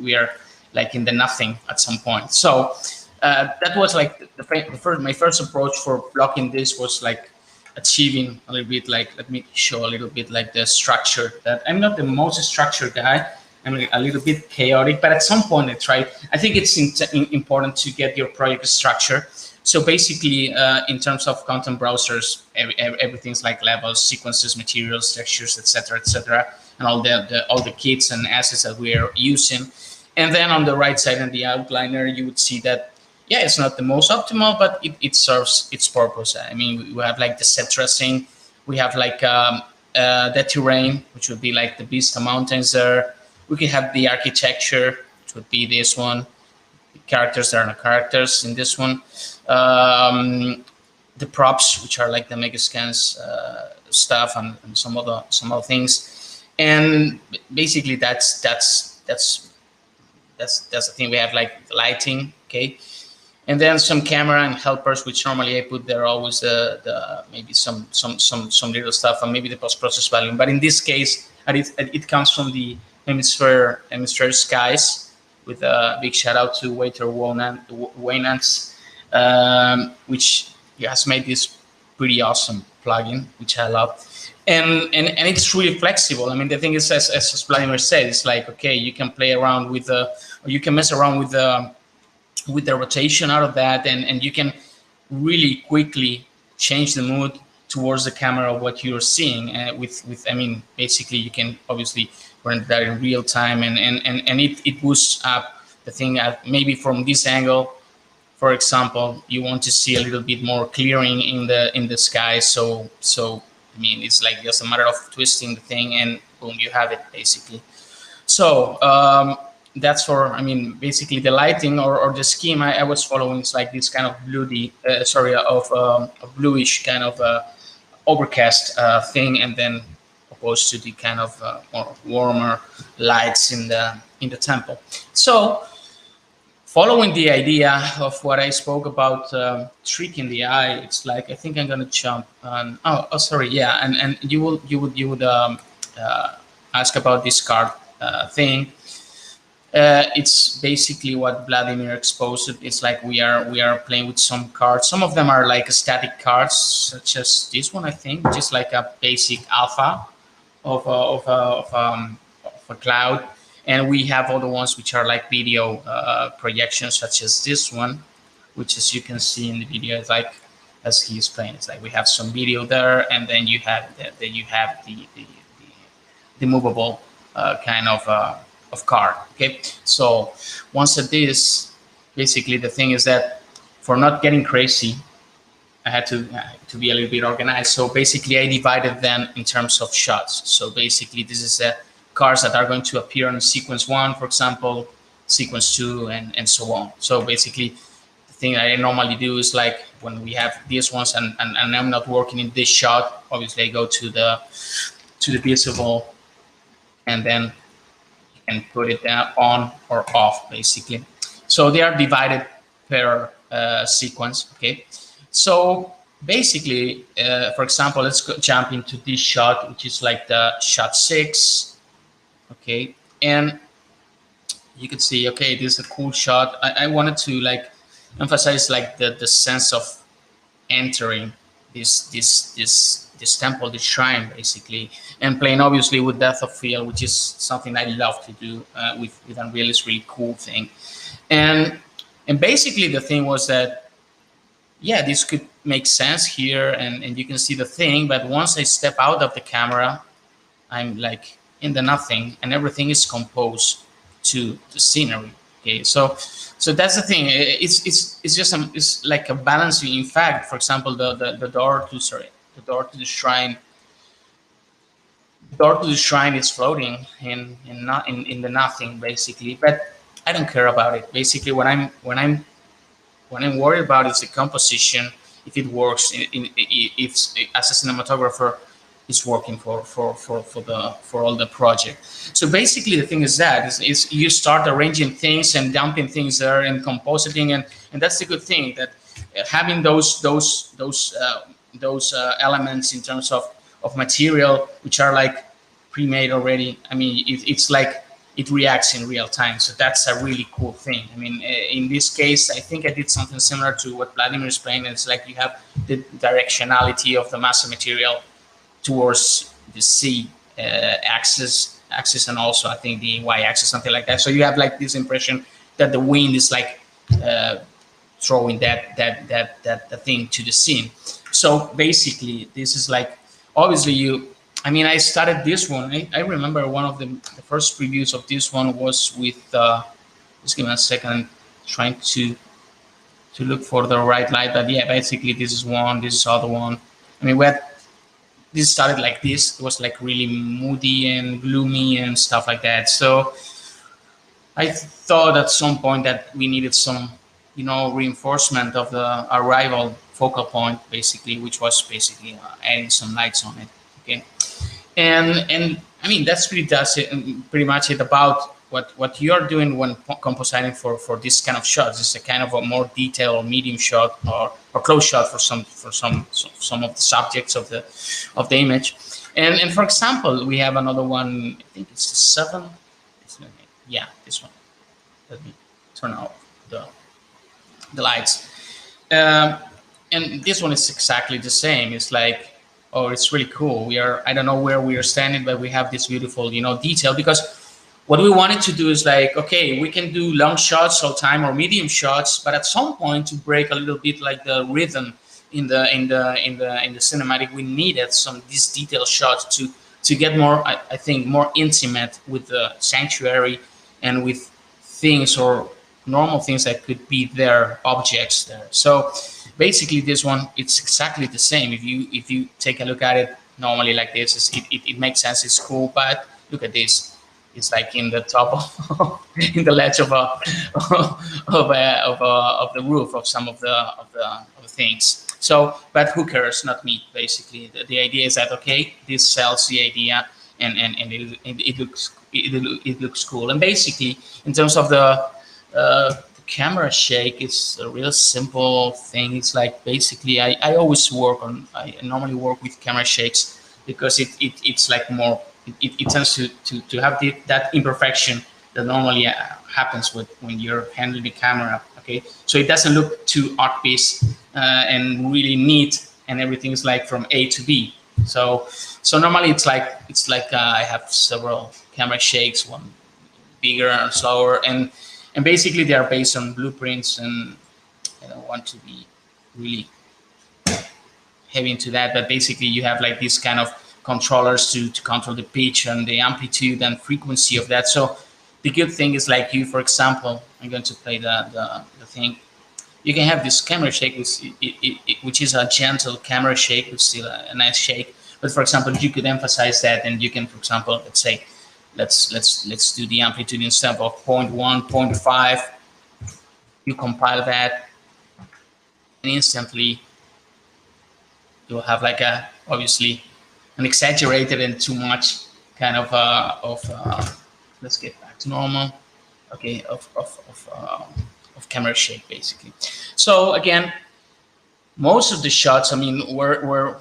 we are like in the nothing at some point. So that was like my first approach for blocking this was like achieving a little bit like, let me show a little bit like the structure. That I'm not the most structured guy. I'm a little bit chaotic, but at some point I think it's important to get your project structure. So basically, in terms of content browsers, everything's like levels, sequences, materials, textures, etc., and all the kits and assets that we are using. And then on the right side in the outliner, you would see that, yeah, it's not the most optimal, but it serves its purpose. I mean, we have like the set dressing, we have like the terrain, which would be like the Vista Mountains there. We can have the architecture, which would be this one. The characters, there are no characters in this one. The props, which are like the Megascans stuff and some other things. And basically that's the thing. We have like the lighting, okay, and then some camera and helpers, which normally I put there always the maybe some little stuff and maybe the post-process volume. But in this case, it comes from the hemisphere skies, with a big shout out to Waiter Waynants, which has made this pretty awesome plugin, which I love. And it's really flexible. I mean, the thing is, as Vladimir said, it's like, okay, you can play around with or you can mess around with the rotation out of that, and you can really quickly change the mood towards the camera of what you're seeing. I mean, basically, you can obviously render that in real time, and it boosts up the thing. Maybe from this angle, for example, you want to see a little bit more clearing in the sky. So I mean, it's like just a matter of twisting the thing, and boom, you have it basically. So that's for, I mean, basically the lighting or the scheme I was following is like this kind of bluish kind of overcast thing, and then opposed to the kind of more warmer lights in the temple. So following the idea of what I spoke about, tricking the eye, it's like, I think I'm gonna jump on. Oh, sorry, yeah, and you would ask about this card thing. It's basically what Vladimir exposed. It's like we are playing with some cards. Some of them are like static cards, such as this one, I think, just like a basic alpha of a cloud. And we have other ones which are like video projections, such as this one, which, as you can see in the video, is like, as he is playing, it's like we have some video there, and then you have the movable kind of card. Okay, so once at this, basically the thing is that for not getting crazy, I had to be a little bit organized. So basically, I divided them in terms of shots. So basically, this is cards that are going to appear in sequence 1, for example, sequence 2, and so on. So basically, the thing I normally do is like when we have these ones and I'm not working in this shot, obviously I go to to the visible, and then you can put it down on or off, basically. So they are divided per sequence, okay? So basically, for example, let's jump into this shot, which is like the shot 6, okay? And you can see, okay, this is a cool shot. I wanted to like emphasize like the sense of entering this temple, this shrine, basically, and playing obviously with depth of field, which is something I love to do with Unreal. It's really cool thing. And basically the thing was that, yeah, this could make sense here, and you can see the thing, but once I step out of the camera, I'm like in the nothing, and everything is composed to the scenery. Okay, so that's the thing. It's just it's like a balancing. In fact, for example, the door to the shrine. The door to the shrine is floating in the nothing, basically. But I don't care about it. Basically, what I'm worried about is the composition. If it works, if as a cinematographer, it's working for all the project. So basically, the thing is that is you start arranging things and dumping things there and compositing, and that's the good thing, that having those elements in terms of material which are like pre-made already. I mean, it's like it reacts in real time. So that's a really cool thing. I mean, in this case, I think I did something similar to what Vladimir is playing. It's like you have the directionality of the mass material towards the Z axis, and also I think the Y axis, something like that. So you have like this impression that the wind is like throwing that thing to the scene. So basically, this is like, obviously I mean, I started this one. I remember one of the first previews of this one was with, just give me a second, trying to look for the right light. But yeah, basically this is one, this is other one. I mean, this started like this. It was like really moody and gloomy and stuff like that. So I thought at some point that we needed some, reinforcement of the arrival focal point, basically, which was basically adding some lights on it. Okay, and I mean that's pretty much it about what you're doing when compositing for this kind of shots. It's a kind of a more detailed or medium shot or close shot for some of the subjects of the image. And for example, we have another one. I think it's the 7. Yeah, this one. Let me turn off the lights. And this one is exactly the same. It's like, oh, it's really cool. I don't know where we are standing, but we have this beautiful, detail, because what we wanted to do is like, okay, we can do long shots all time or medium shots, but at some point to break a little bit like the rhythm in the cinematic, we needed these detailed shots to get more, I think, more intimate with the sanctuary and with things or normal things that could be there, objects there. So basically, this one, it's exactly the same. If you take a look at it normally like this, it makes sense. It's cool, but look at this. It's like in the top in the ledge of the roof of some of the things. So, but who cares? Not me. Basically, the idea is that, okay, this sells the idea, and it looks cool. And basically, in terms of the camera shake, it's a real simple thing. It's like, basically, I normally work with camera shakes because it's like more, it tends to have that imperfection that normally happens when you're handling the camera. Okay, so it doesn't look too archviz and really neat, and everything is like from A to B. So normally it's like I have several camera shakes, one bigger and slower, and basically they are based on blueprints, and I don't want to be really heavy into that, but basically you have like this kind of controllers to control the pitch and the amplitude and frequency of that. So the good thing is, like, you, for example, I'm going to play the thing. You can have this camera shake, which is a gentle camera shake, which is still a nice shake. But for example, you could emphasize that, and you can, for example, let's say, let's do the amplitude instead of 0.1, 0.5. You compile that, and instantly you'll have like a, obviously, and exaggerated and too much kind of let's get back to normal. Okay, of camera shake basically. So again, most of the shots, I mean, were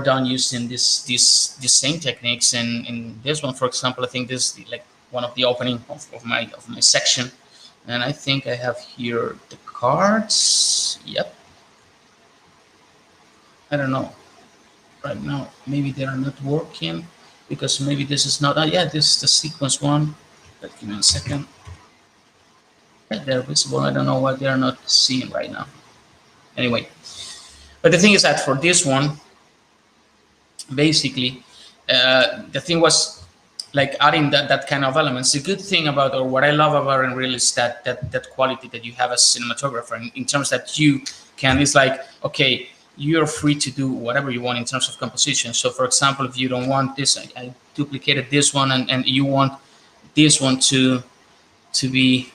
done using these same techniques. And in this one, for example, I think this is like one of the opening of my section, and I think I have here the cards. Yep. I don't know. Right now, maybe they are not working because maybe this is not. Yeah, this is the sequence one. But give me a second. Yeah, they're visible. I don't know why they are not seeing right now. Anyway, but the thing is that for this one, basically, the thing was like adding that kind of elements. The good thing about, or what I love about Unreal is that quality that you have as a cinematographer in terms that you can, it's like, okay, you're free to do whatever you want in terms of composition. So for example, if you don't want this, I duplicated this one, and you want this one to be,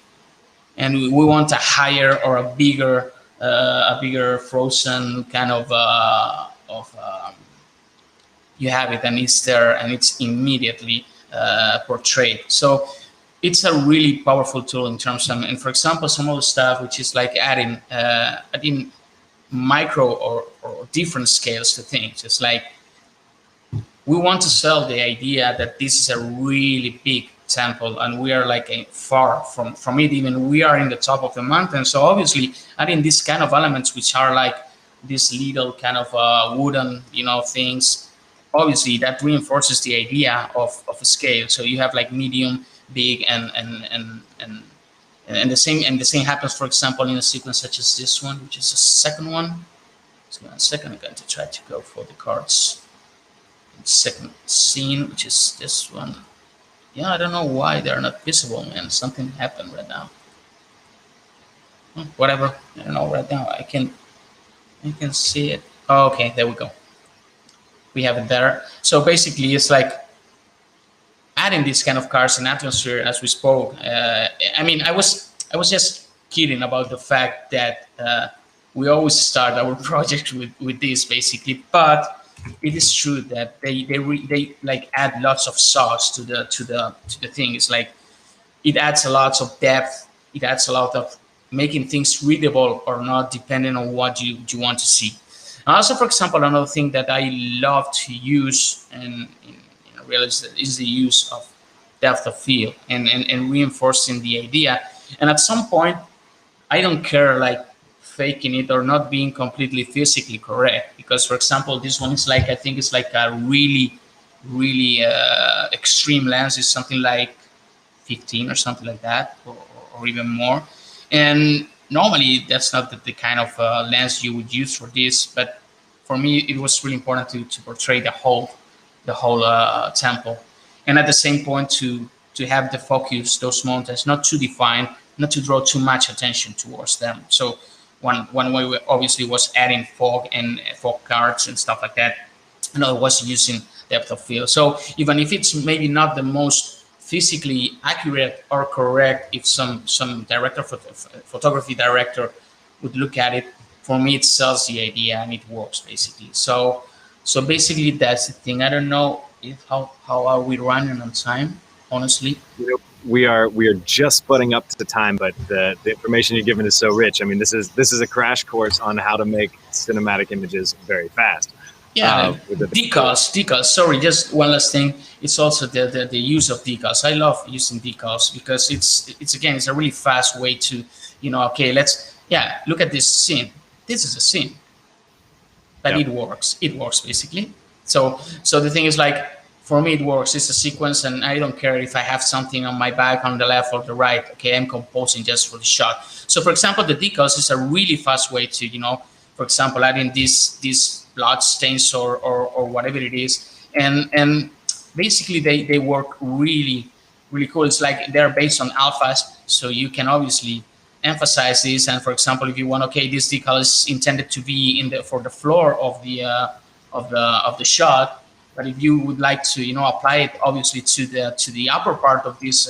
and we want a higher or a bigger frozen kind of you have it, and it's there, and it's immediately portrayed. So it's a really powerful tool in terms of, and for example, some of the stuff which is like adding micro or different scales to things. It's like we want to sell the idea that this is a really big temple, and we are like far from it. Even we are in the top of the mountain. So obviously, adding these kind of elements, which are like these little kind of wooden, things, obviously that reinforces the idea of a scale. So you have like medium, big, and the same happens, for example, in a sequence such as this one, which is the second one. So in a second, I'm going to try to go for the cards. Second scene, which is this one. Yeah, I don't know why they're not visible, man. Something happened right now. Whatever. I don't know right now. I can see it. Oh, okay, there we go. We have it there. So basically, it's like adding these kind of cars in atmosphere, as we spoke. I mean, I was just kidding about the fact that we always start our project with this basically, but it is true that they like add lots of sauce to the thing. It's like it adds a lot of depth. It adds a lot of making things readable or not, depending on what you want to see. Also, for example, another thing that I love to use and realize that is the use of depth of field and reinforcing the idea. And at some point, I don't care like faking it or not being completely physically correct, because for example, this one is like, I think it's like a really extreme lens. Is something like 15 or something like that, or even more. And normally that's not the kind of lens you would use for this, but for me it was really important to portray the whole temple, and at the same point to have the focus, those mountains, not too defined, not to draw too much attention towards them. So one way obviously was adding fog and fog cards and stuff like that. Another was using depth of field. So even if it's maybe not the most physically accurate or correct, if some director, photography director would look at it, for me it sells the idea and it works basically. So basically that's the thing. I don't know how are we running on time, honestly. We are just putting up to time, but the information you're giving is so rich. I mean, this is a crash course on how to make cinematic images very fast. Yeah, decals. Sorry, just one last thing. It's also the use of decals. I love using decals because it's a really fast way to, okay, look at this scene. This is a scene, but yep. It works basically. So the thing is like, for me, it works. It's a sequence, and I don't care if I have something on my back, on the left or the right. Okay, I'm composing just for the shot. So, for example, the decals is a really fast way to, for example, adding these blood stains or whatever it is, and basically they work really cool. It's like they're based on alphas, so you can obviously emphasize this. And for example, if you want, okay, this decal is intended to be for the floor of the shot. But if you would like to, apply it obviously to the upper part of this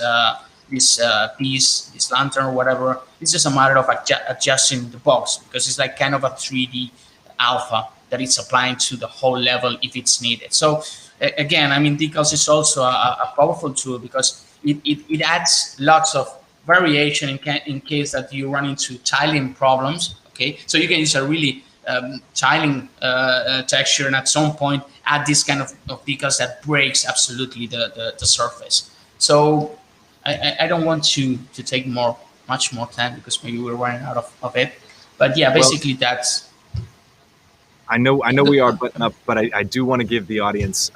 piece, this lantern or whatever, it's just a matter of adjusting the box, because it's like kind of a 3D alpha that it's applying to the whole level if it's needed. So again, I mean, decals is also a powerful tool because it adds lots of variation in case that you run into tiling problems. Okay, so you can use a really tiling texture, and at some point add this kind of decals that breaks absolutely the surface. So I don't want to take much more time because maybe we're running out of it. But yeah, basically that's. I know we are buttoned up, but I do want to give the audience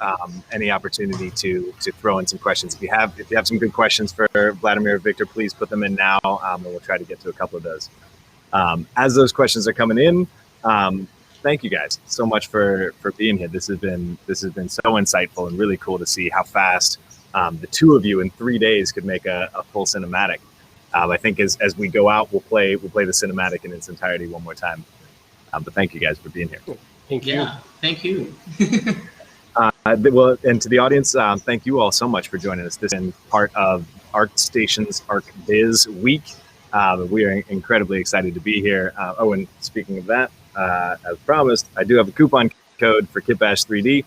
any opportunity to throw in some questions. If you have some good questions for Vladimir or Victor, please put them in now, and we'll try to get to a couple of those. As those questions are coming in, thank you guys so much for being here. This has been so insightful and really cool to see how fast the two of you in 3 days could make a full cinematic. I think as we go out, we'll play the cinematic in its entirety one more time. But thank you guys for being here. Thank you. Yeah, thank you. Well, and to the audience, thank you all so much for joining us. This is part of ArtStation's ArchViz week. We are incredibly excited to be here. Oh, and speaking of that, as promised, I do have a coupon code for KitBash3D.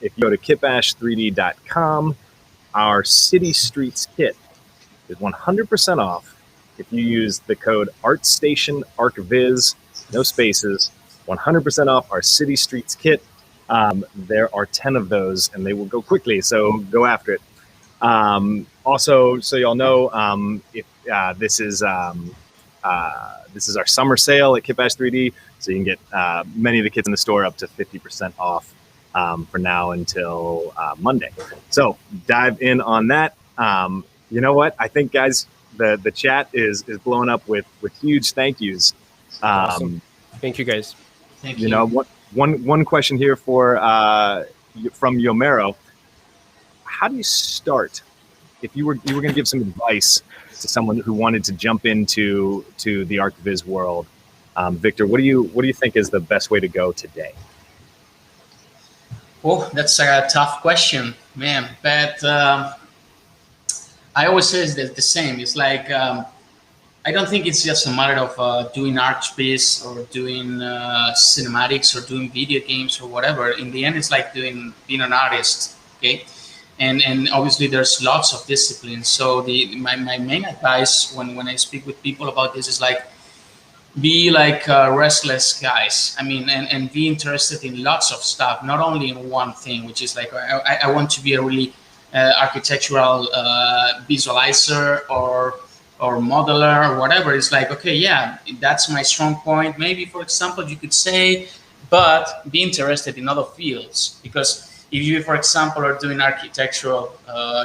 If you go to KitBash3D.com, our City Streets kit is 100% off if you use the code ArtStation ArchViz, no spaces, 100% off our City Streets kit. There are 10 of those, and they will go quickly, so go after it. Also, so y'all know, if this is our summer sale at KitBash3D, so you can get many of the kits in the store up to 50% off for now until Monday. So dive in on that. You know what? I think, guys, the chat is blowing up with huge thank yous. Awesome. Thank you, guys. Thank you. You know, one question here from Yomero. How do you start? If you were going to give some advice to someone who wanted to jump into the ArchViz world, Victor, what do you think is the best way to go today? Oh, that's a tough question, man. But I always say the same. It's like I don't think it's just a matter of doing ArchViz or doing cinematics or doing video games or whatever. In the end, it's like being an artist, okay? And obviously there's lots of disciplines. So my main advice when I speak with people about this is like, be like restless guys. I mean, and be interested in lots of stuff, not only in one thing, which is like, I want to be a really architectural visualizer or modeler or whatever. It's like, okay, yeah, that's my strong point. Maybe, for example, you could say, but be interested in other fields. Because if you, for example, are doing architectural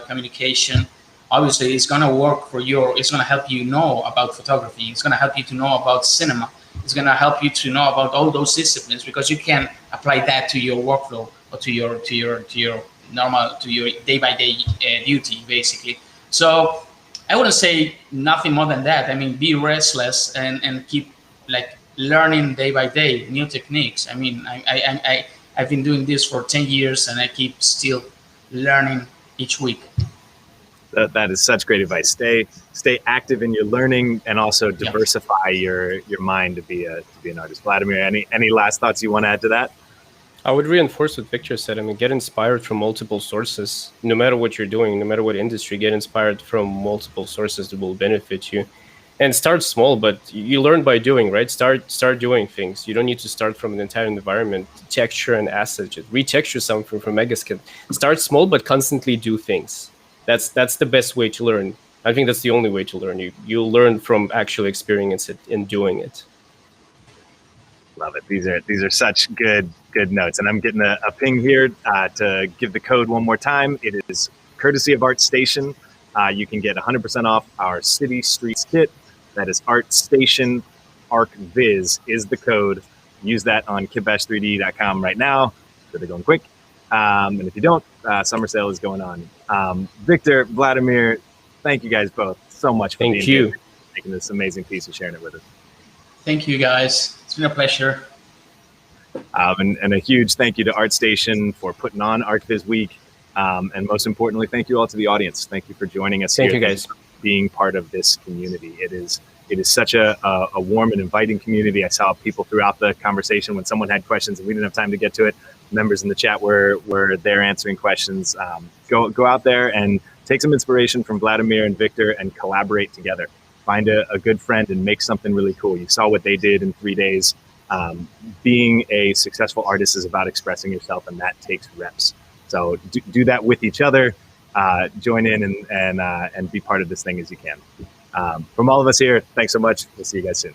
communication, obviously it's going to work for you. It's going to help you know about photography. It's going to help you to know about cinema. It's going to help you to know about all those disciplines, because you can apply that to your workflow or to your day-by-day duty, basically. So I wouldn't say nothing more than that. I mean, be restless and keep like learning day by day new techniques. I mean, I've been doing this for 10 years and I keep still learning each week. That is such great advice. Stay active in your learning and also diversify your mind to be an artist. Vladimir, any last thoughts you want to add to that? I would reinforce what Victor said. I mean, get inspired from multiple sources. No matter what you're doing, no matter what industry, get inspired from multiple sources that will benefit you. And start small, but you learn by doing, right? Start doing things. You don't need to start from an entire environment, texture and asset. Just retexture something from Megaskin. Start small, but constantly do things. That's the best way to learn. I think that's the only way to learn. You'll learn from actually experiencing it and doing it. Love it. These are such good notes. And I'm getting a ping here to give the code one more time. It is courtesy of ArtStation. You can get 100% off our City Streets kit. That is ArtStation ArchViz is the code. Use that on KitBash3D.com right now. So they're going quick. And if you don't, summer sale is going on. Victor, Vladimir, thank you guys both so much for being here, making this amazing piece and sharing it with us. Thank you, guys. It's been a pleasure. And a huge thank you to ArtStation for putting on ArchViz Week. And most importantly, thank you all to the audience. Thank you for joining us. Thank you, guys. Being part of this community. It is It is such a warm and inviting community. I saw people throughout the conversation when someone had questions and we didn't have time to get to it. Members in the chat were there answering questions. Go out there and take some inspiration from Vladimir and Victor and collaborate together. Find a good friend and make something really cool. You saw what they did in 3 days. Being a successful artist is about expressing yourself, and that takes reps. So do that with each other. Join in and be part of this thing as you can. From all of us here, thanks so much. We'll see you guys soon.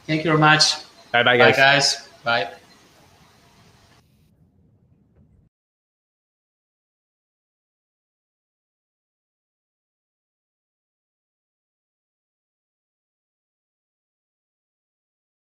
Thank you very much. Bye, guys. Bye, guys. Bye.